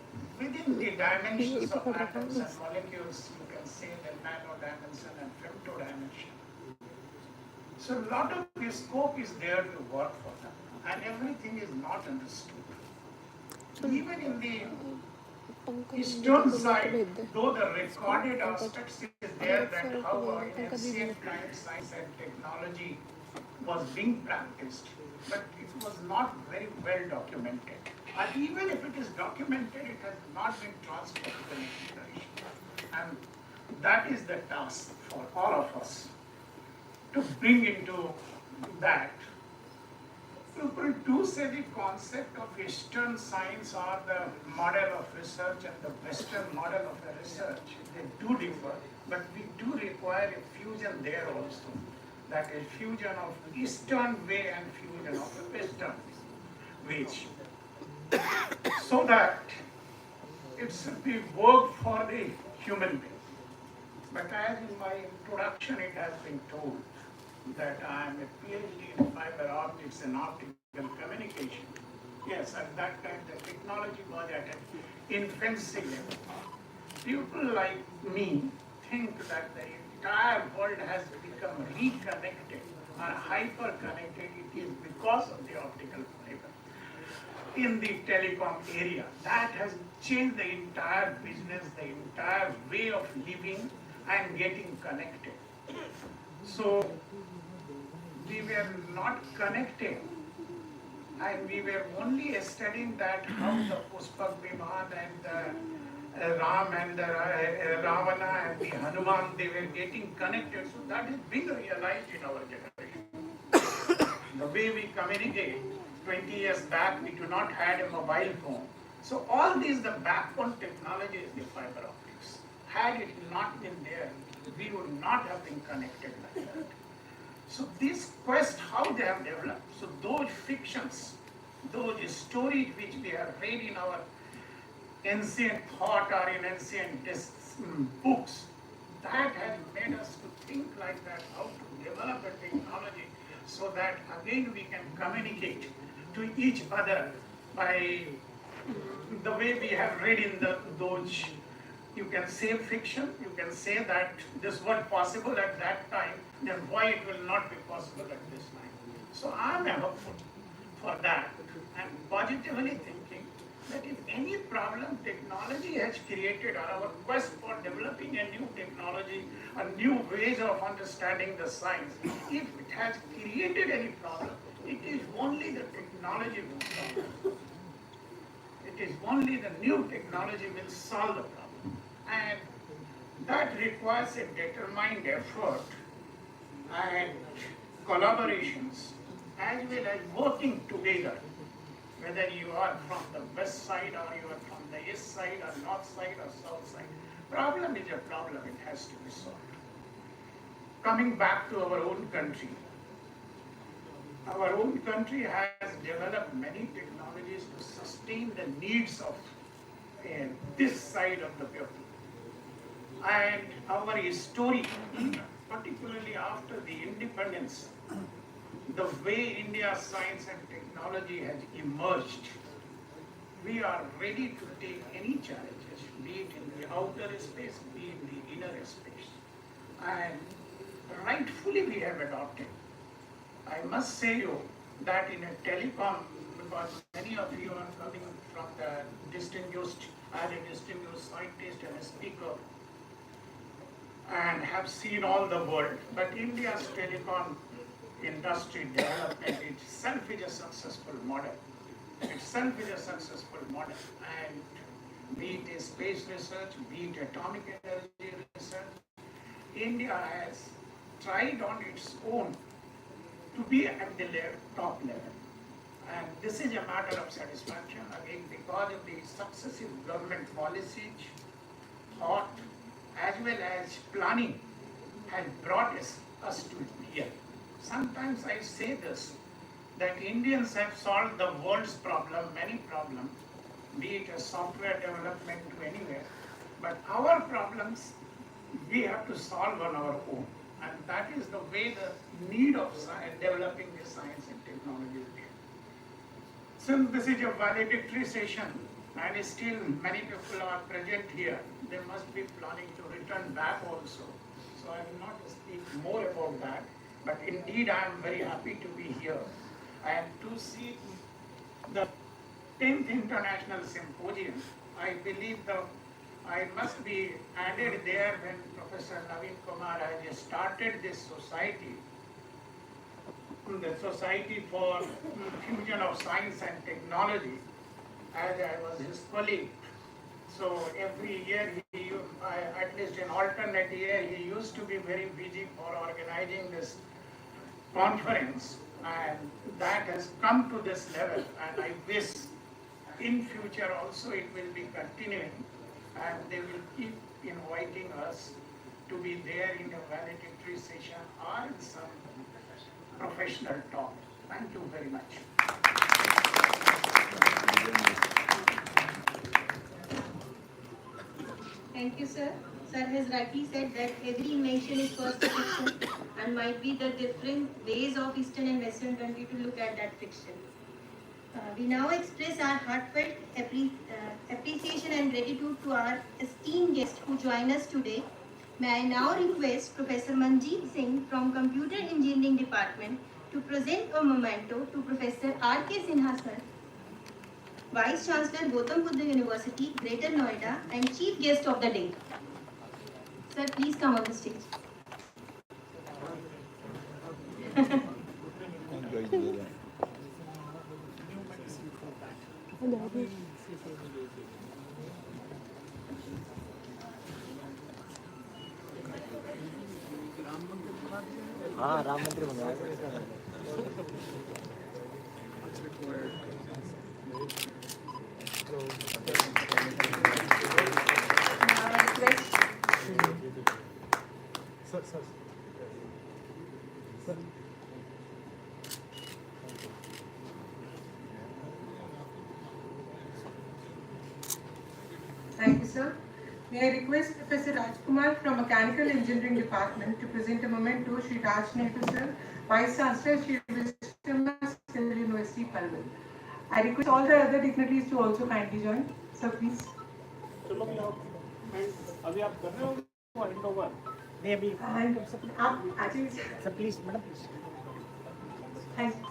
within the dimensions of atoms and molecules, you can say the nano dimension and femto dimension. So a lot of the scope is there to work for them, and everything is not understood. Even in the Eastern side, though the recorded aspects is there that how in ancient times science and technology was being practiced, but it was not very well documented. And even if it is documented, it has not been transferred to the next generation. And that is the task for all of us, to bring into that. People do say the concept of Eastern science or the model of research and the Western model of the research, they do differ, but we do require a fusion there also. That is fusion of Eastern way and fusion of the Western ways. So that it should be work for the human being. But as in my introduction it has been told, that I am a PhD in fiber optics and optical communication. Yes, at that time the technology was at an infancy level. People like me think that the entire world has become reconnected or hyper-connected. It is because of the optical fiber. In the telecom area, that has changed the entire business, the entire way of living and getting connected. So we were not connected, and we were only studying that how the Pushpak Viman and the Ram and the Ravana and the Hanuman, they were getting connected. So that is being realized in our generation. The way we communicate, 20 years back we do not have a mobile phone. So all these, the backbone technology is the fiber optics. Had it not been there, we would not have been connected like that. So this quest, how they have developed, so those fictions, those stories which we have read in our ancient thought or in ancient books, that has made us to think like that, how to develop a technology so that again we can communicate to each other by the way we have read in those, you can say fiction, you can say that this was possible at that time, then why it will not be possible at this time. So I am hopeful for that and positively thinking that if any problem technology has created, or our quest for developing a new technology, a new ways of understanding the science, if it has created any problem, it is only the technology will solve it. It is only the new technology will solve the problem. And that requires a determined effort and collaborations, as well as working together, whether you are from the west side or you are from the east side or north side or south side. Problem is a problem, it has to be solved. Coming back to our own country has developed many technologies to sustain the needs of this side of the people. And our story, particularly after the independence, the way India's science and technology has emerged, we are ready to take any challenges, be it in the outer space, be it in the inner space. And rightfully we have adopted. I must say you that in a telecom, because many of you are coming from the distinguished, as a distinguished scientist and a speaker, and have seen all the world, but India's telecom industry development itself is a successful model. Itself is a successful model. And be it space research, be it atomic energy research, India has tried on its own to be at the top level. And this is a matter of satisfaction, again, because of the successive government policies, thought, as well as planning, has brought us to here. Sometimes I say this, that Indians have solved the world's problem, many problems, be it a software development to anywhere, but our problems we have to solve on our own. And that is the way the need of science, developing the science and technology is there. Since this is a valedictory session, and still many people are present here, they must be planning to return back also. So I will not speak more about that, but indeed I am very happy to be here and to see the 10th International Symposium. I believe I must be added there when Professor Kumar has started this society, the Society for Fusion of Science and Technology, as I was his colleague. So every year, at least in alternate year, he used to be very busy for organizing this conference, and that has come to this level, and I wish in future also it will be continuing, and they will keep inviting us to be there in a valedictory session or in some professional talk. Thank you very much.
Thank you, sir. Sir has rightly said that every invention is first a fiction, and might be the different ways of Eastern and Western country to look at that fiction. We now express our heartfelt appreciation and gratitude to our esteemed guests who join us today. May I now request Professor Manjeet Singh from Computer Engineering Department to present a memento to Professor R.K. Sinha, sir, Vice Chancellor Gautam Buddha University, Greater Noida, and Chief Guest of the Day. Sir, please come on the stage.
हाँ राम मंदिर बनवाया
Thank you, sir. May I request Professor Kumar from Mechanical Engineering Department to present a memento to Shri Nehru, sir, Vice Chancellor, Shri University, Palwal. I request all the other dignitaries to also kindly join. Sir, please.
अभी आप कर रहे हो hand over नहीं अभी
आप आ जाइए
sir please madam please
thank you.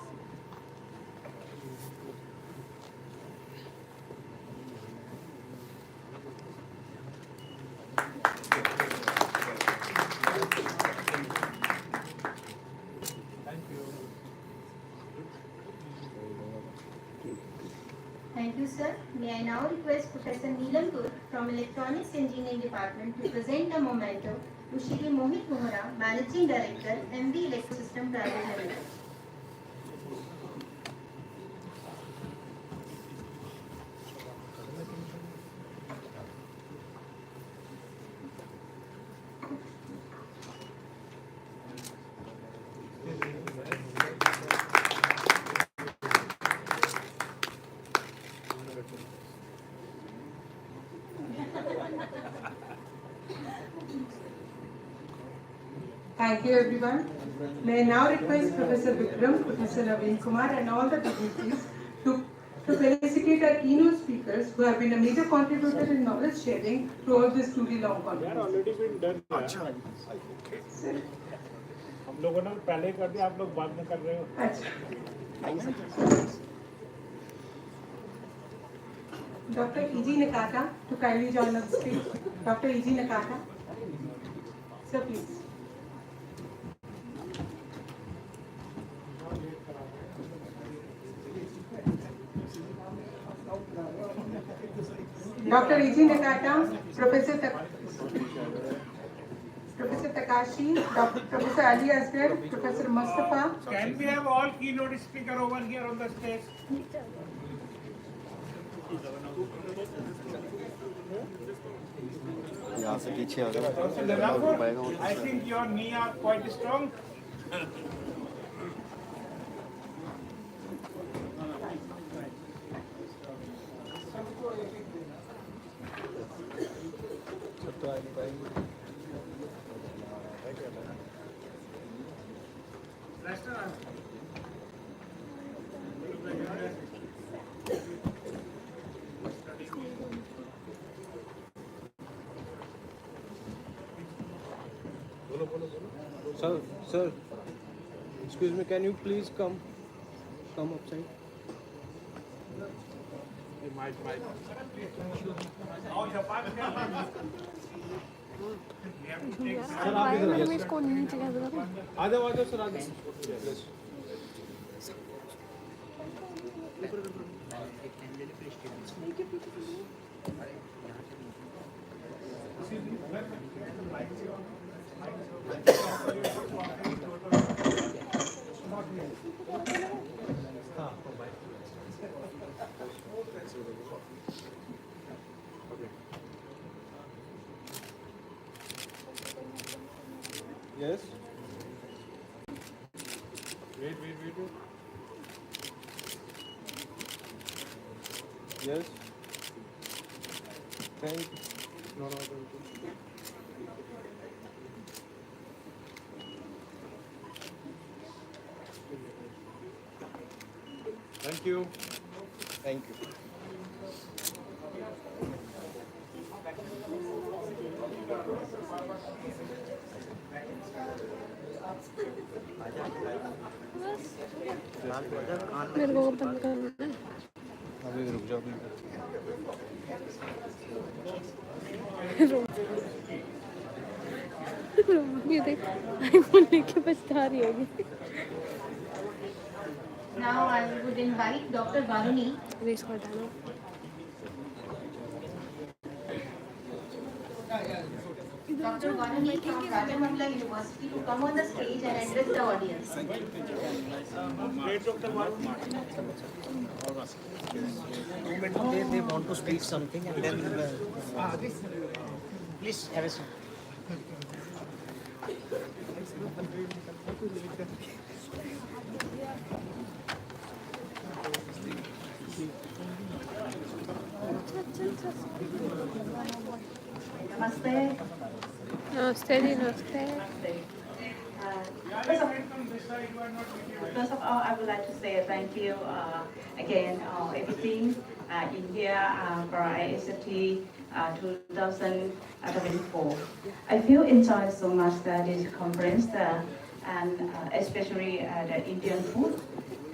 Thank you, sir. May I now request Professor Neelampur from Electronics Engineering Department to present a memento to Shri Mohit Vohra, Managing Director, MV Electrosystems Private Limited.
Thank you, everyone. May I now request Professor Vikram, Professor Kumar, and all the dignitaries to felicitate our keynote speakers who have been a major contributor in knowledge sharing throughout this truly long conference.
already been done.
Sir.
हम लोगों ने पहले कर दिया आप लोग बाद में कर रहे हो.
Dr. E.G. Nakata to kindly join us stage. Dr. E.G. Nakata. Sir, please. Dr. E.G. Nakata, Professor Takashi, Professor Ali Asgar, Professor Mustafa.
Can we have all keynote speaker over here on the stage?
यहाँ से पीछे आ जाओ
Professor Nehru, I think your knee are quite strong.
Sir, excuse me, can you please come upside?
Sir आप इधर आइए इसको नीचे कर दो
आ जाओ सर आ जाओ Yes. Wait. Yes. Thank you. No. Thank you. Thank you.
मेरे को बंद करना है
अभी रुक जाओ
ये देख आईफोन लेके बचता रही होगी
Now I would invite Dr. Varuni.
Race को हटाना
Dr. Varuni from Rajamandla University to come on the stage and address the audience.
They want to speak something and then please have a seat.
Namaste.
नमस्ते जी नमस्ते
First of all, I would like to say thank you again everything in here for ISFT 2024. I feel enjoyed so much this conference and especially the Indian food.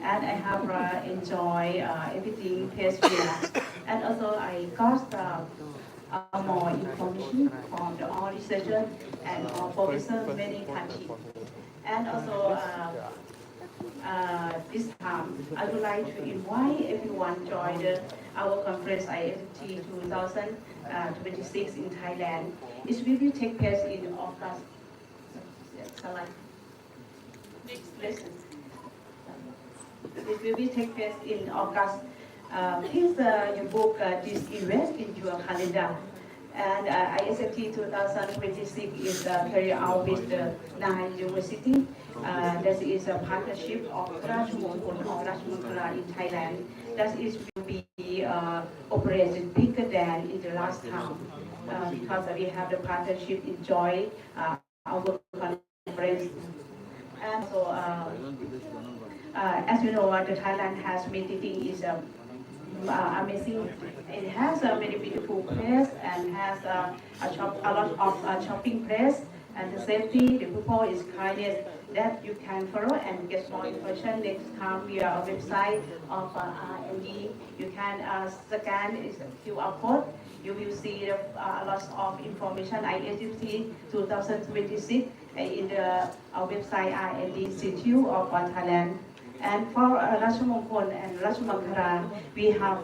And I have enjoyed everything tastes here. And also I got more information from the all researchers and professors in many countries. And also this time I would like to invite everyone to join our conference ISFT 2026 in Thailand. It will take place in August. Next lesson. It will take place in August. Please you book this event in your calendar. And ISFT 2026 is carried out with the 9 universities. That is a partnership of Rajamongkol of Rajamongkol in Thailand. That is will be operated bigger than in the last time because we have the partnership enjoy our conference. And so, as you know, the Thailand has many things is amazing. It has a very beautiful place and has a lot of shopping place. And the safety, the people is kindness that you can follow and get more information next time via our website of R&D. You can scan is QR code. You will see a lot of information ISFT 2026 in our website R&D Institute of Thailand. And for Rajamongkol and Rajamangkhara, we have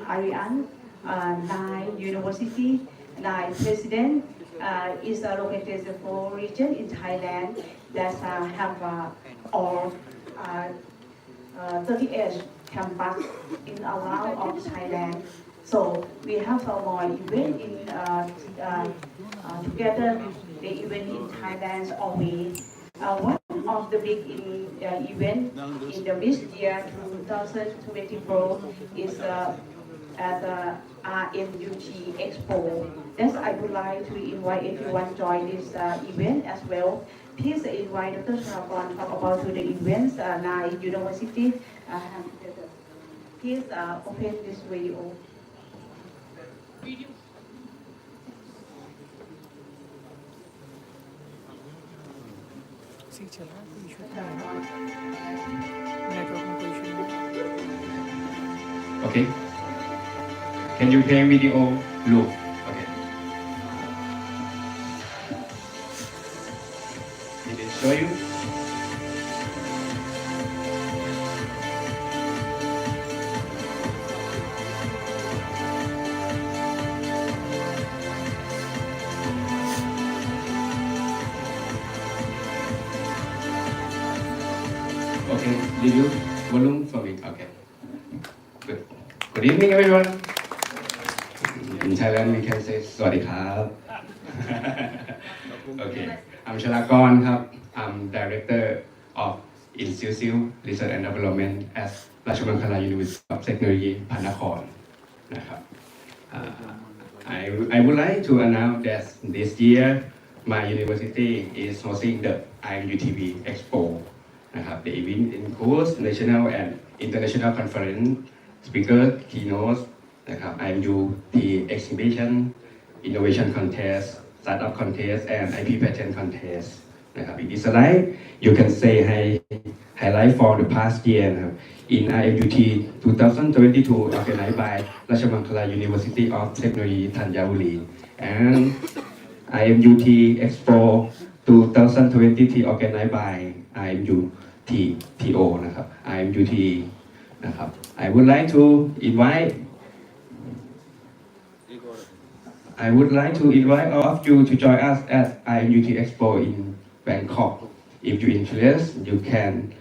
Ariane 9 university, 9 president. Is located in 4 regions in Thailand that have all 38 campus in around of Thailand. So we have some more event in together with the event in Thailand always. One of the big event in this year 2024 is at the RMUT Expo. Thus, I would like to invite everyone to join this event as well. Please invite Dr. Sharapan to talk about the events, Nine University. Please open this video.
Okay. Can you play video loop? Okay. Did it show you? Okay, did you volume for it? Okay. Good. Good evening, everyone. In Thailand, we can say Sawasdee Krab. Okay, I'm Chalakon. I'm Director of Institute Research and Development at Rajamangala University of Technology, Panakorn. I would like to announce that this year, my university is hosting the IMUTV Expo. The event includes national and international conference, speaker, keynotes, IMUT exhibition, innovation contest, startup contest, and IP patent contest. In this slide, you can say highlight for the past year in IMUT 2022 organized by Rajamangala University of Technology, Thanjavuri, and IMUT Expo 2023 organized by IMUT TO IMUT I would like to invite all of you to join us at IMUT Expo in Bangkok. If you're interested, you can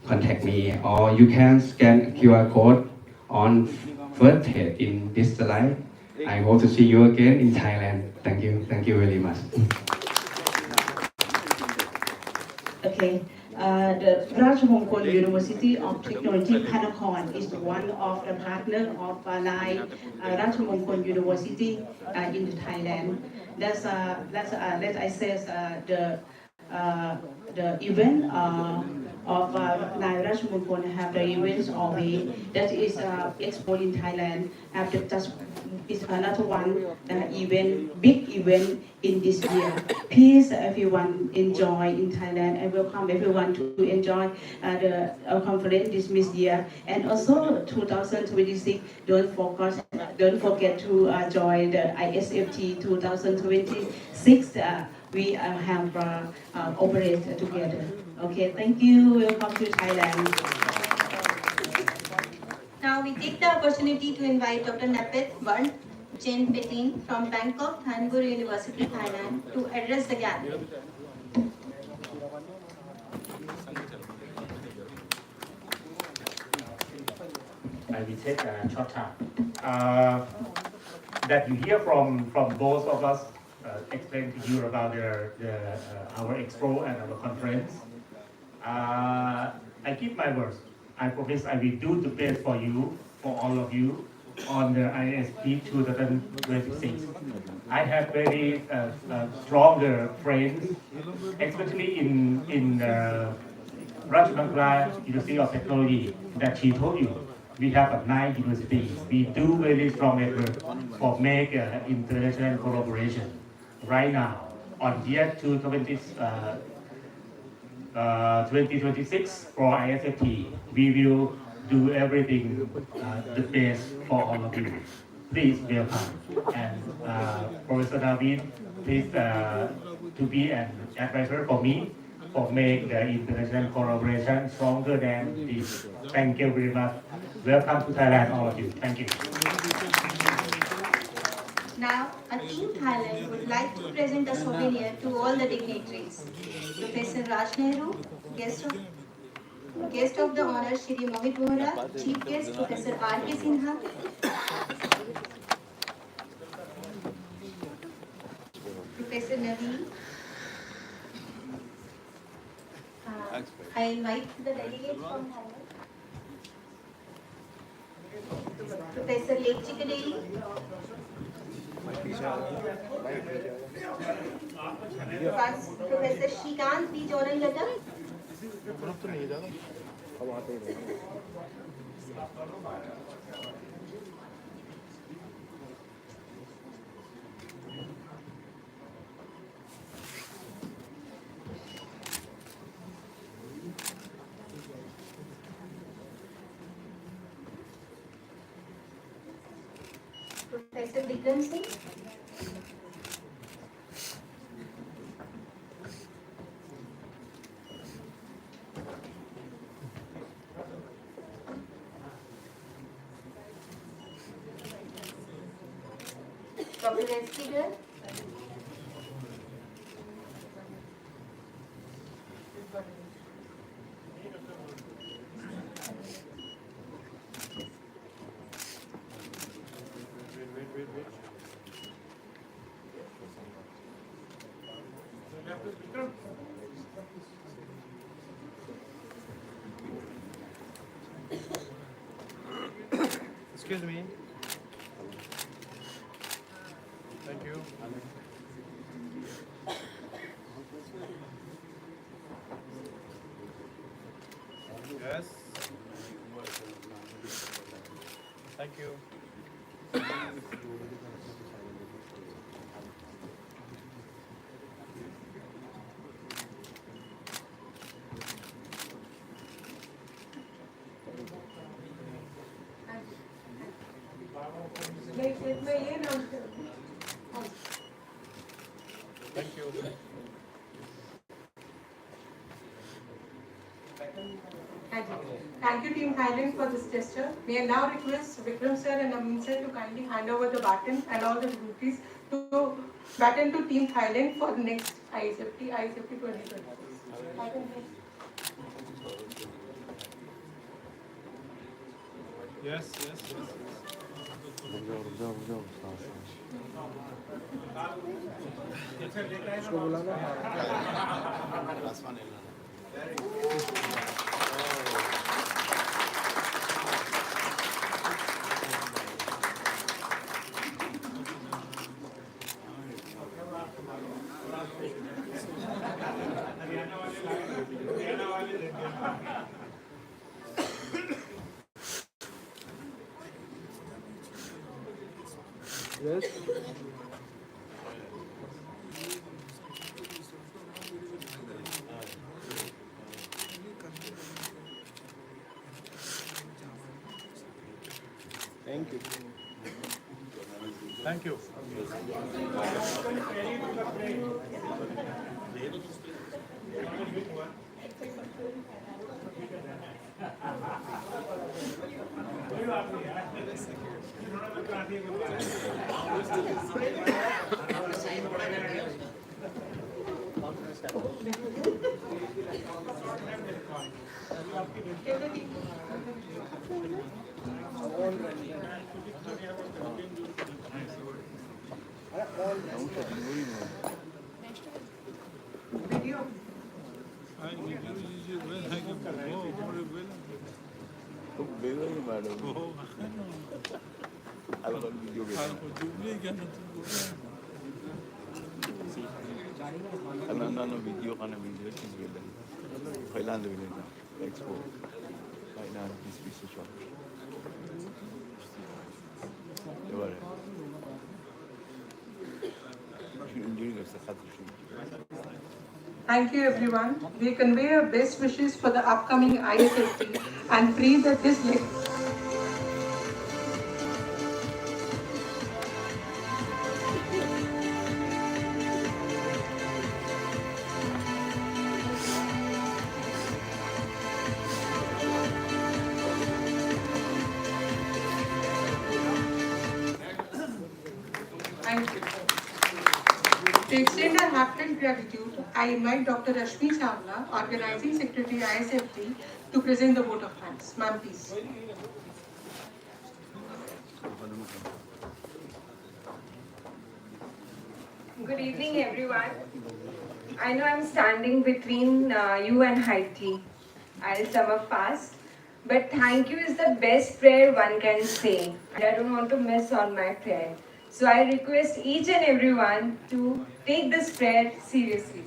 contact me or you can scan QR code on first page in this slide. I hope to see you again in Thailand. Thank you very much.
Okay. The Rajamangala University of Technology, Panakorn is one of the partners of Nine Rajamangala University in Thailand. That's I say the event of Nine Rajamangala have the events always. That is Expo in Thailand. After just is another one event, big event in this year. Please, everyone, enjoy in Thailand. I welcome everyone to enjoy the conference this year. And also 2026, don't forget to join the ISFT 2026. We have operate together. Okay, thank you. Welcome to Thailand.
Now we take the opportunity to invite Dr. Napit Band Jain Petin from Bangkok Thanaguru University, Thailand, to address the gathering.
I will take a short time. That you hear from both of us explain to you about our expo and our conference. I keep my words. I promise I will do the best for you, for all of you, on the ISFT 2026. I have very stronger friends, especially in Rajamangala University of Technology that she told you. We have 9 universities. We do very strong effort for make international collaboration. Right now, on year 2026 for ISFT, we will do everything the best for all of you. Please welcome. And Professor David, please to be an advisor for me for make the international collaboration stronger than this. Thank you very much. Welcome to Thailand, all of you. Thank you.
Now, a team Thailand would like to present a souvenir to all the dignitaries. Professor Raj Nehru, guest of the honor Shri Mohit Vohra, Chief Guest Professor R.K. Sinha, Professor Naveen. I invite the delegates from Thailand. Professor Lake Chikadeli. Professor Shrikant B. Joranlata. Professor Vikram Singh. Dr. Estigar.
Excuse me. Thank you. Yes. Thank you. Thank you.
Thank you, Team Thailand, for this gesture. May I now request Vikram sir and Amin sir to kindly hand over the baton and all the duties to baton to Team Thailand for the next ISFT 2024.
Yes. उसको बुलाना Yes. Thank you. Thank you.
Video kana video çiziyorlar. Kailan da öyle. Expo. Kailan biz bir şey çok. Evet. Şu injury gösterse hatırlıyorum.
Thank you, everyone. We convey our best wishes for the upcoming ISFT and pray that this To extend our heartfelt gratitude, I invite Dr. Rashmi Chawla, Organizing Secretary ISFT, to present the vote of thanks. Ma'am, please.
Good evening, everyone. I know I'm standing between you and Haiti. I'll sum up fast. But thank you is the best prayer one can say. And I don't want to miss on my prayer. So I request each and everyone to take this prayer seriously.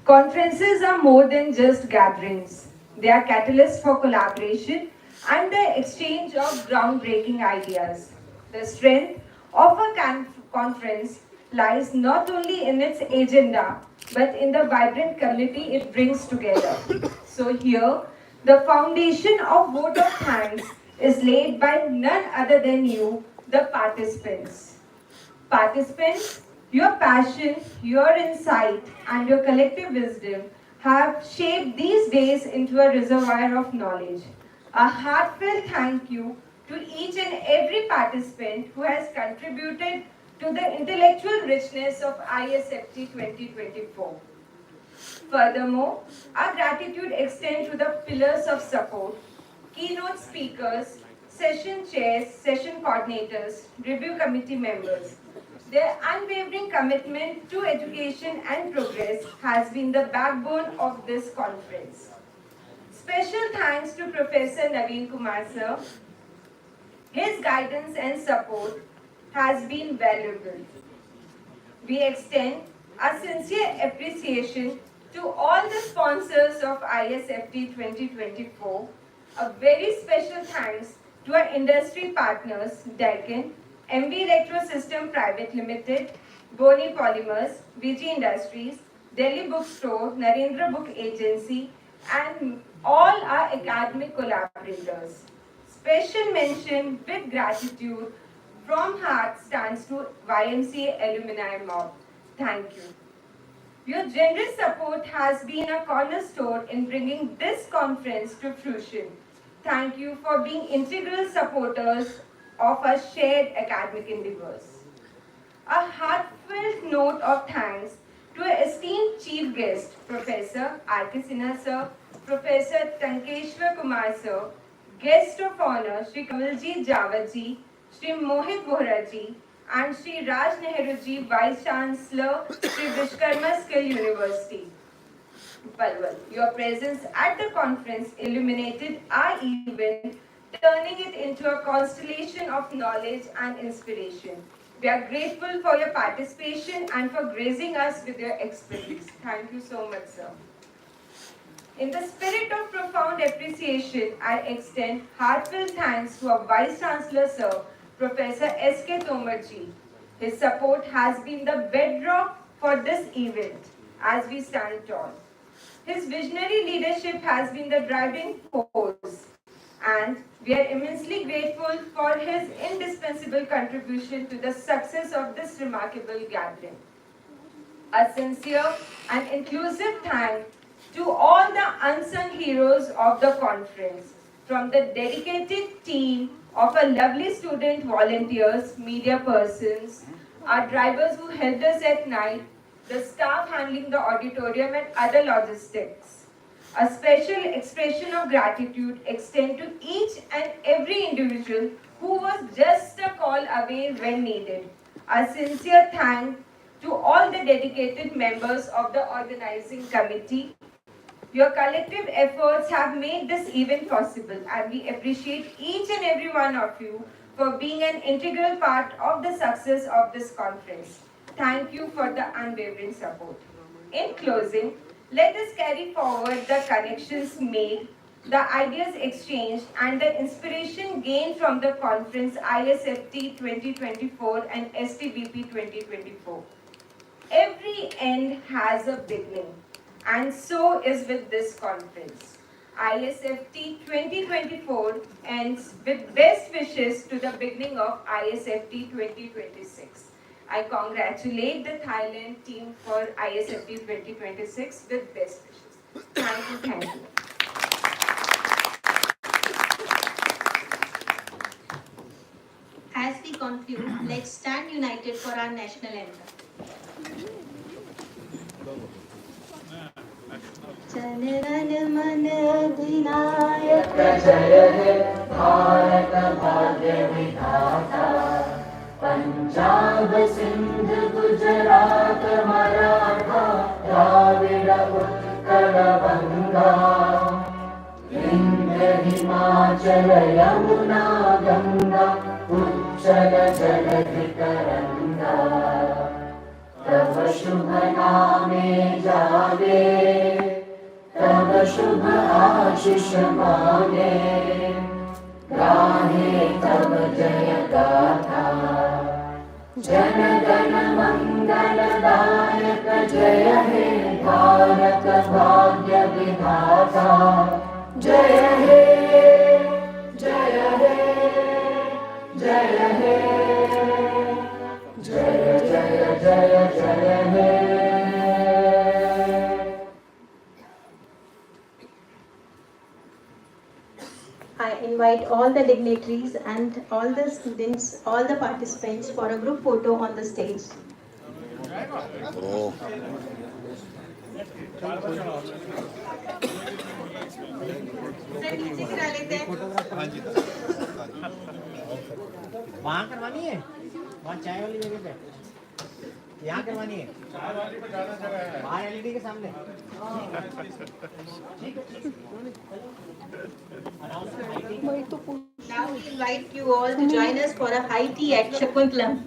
Conferences are more than just gatherings. They are catalysts for collaboration and the exchange of groundbreaking ideas. The strength of a conference lies not only in its agenda, but in the vibrant community it brings together. So here, the foundation of vote of thanks is laid by none other than you, the participants. Participants, your passion, your insight, and your collective wisdom have shaped these days into a reservoir of knowledge. A heartfelt thank you to each and every participant who has contributed to the intellectual richness of ISFT 2024. Furthermore, our gratitude extends to the pillars of support, keynote speakers, session chairs, session coordinators, review committee members. Their unwavering commitment to education and progress has been the backbone of this conference. Special thanks to Professor Naveen Kumar sir. His guidance and support has been valuable. We extend our sincere appreciation to all the sponsors of ISFT 2024. A very special thanks to our industry partners, Daikin, MV Electrosystems Private Limited, Boni Polymers, VG Industries, Delhi Bookstore, Narendra Book Agency, and all our academic collaborators. Special mention with gratitude from heart stands to YMCA Alumni Mob. Thank you. Your generous support has been a cornerstone in bringing this conference to fruition. Thank you for being integral supporters of our shared academic endeavors. A heartfelt note of thanks to our esteemed chief guest, Professor R.K. Sinha sir, Professor Tankeshwar Kumar sir, guest of honor, Shri Kamalji Jawadji, Shri Mohit Vohra ji, and Shri Raj Nehru ji, Vice Chancellor, Shri Vishkarma Skill University, Palwal. Your presence at the conference illuminated our event, turning it into a constellation of knowledge and inspiration. We are grateful for your participation and for gracing us with your expertise. Thank you so much, sir. In the spirit of profound appreciation, I extend heartfelt thanks to our Vice Chancellor, Sir, Professor S.K. Tomar ji. His support has been the bedrock for this event as we stand tall. His visionary leadership has been the driving force, and we are immensely grateful for his indispensable contribution to the success of this remarkable gathering. A sincere and inclusive thanks to all the unsung heroes of the conference, from the dedicated team of our lovely student volunteers, media persons, our drivers who helped us at night, the staff handling the auditorium and other logistics. A special expression of gratitude extends to each and every individual who was just a call away when needed. A sincere thanks to all the dedicated members of the organizing committee. Your collective efforts have made this event possible, and we appreciate each and every one of you for being an integral part of the success of this conference. Thank you for the unwavering support. In closing, let us carry forward the connections made, the ideas exchanged, and the inspiration gained from the conference ISFT 2024 and STBP 2024. Every end has a beginning, and so is with this conference. ISFT 2024 ends with best wishes to the beginning of ISFT 2026. I congratulate the Thailand team for ISFT 2026 with best wishes. Thank you, thank you.
As we conclude, let's stand united recited for our national anthem. Jana Gana मन अधिनायक जय हे भारत भाग्य विधाता पंजाब सिंध गुजरात मराठा द्राविड़ उत्कल गंगा विंध्य हिमाचल यमुना गंगा उच्चल जलधि तरंगा तब शुभ नामे जागे तब शुभ आशीष मांगे गाहे तब जय गाथा जन गण मंगल दायक जय हे भारत भाग्य विधाता जय हे जय हे जय हे जय जय जय जय हे I invite all the dignitaries and all the students, all the participants for a group photo on the stage.
Oh.
वहाँ करवानी है, वहाँ चाय वाली जगह पे, यहाँ करवानी है, वहाँ LED के सामने।
Now we invite you all to join us for a high tea at Shakuntlam.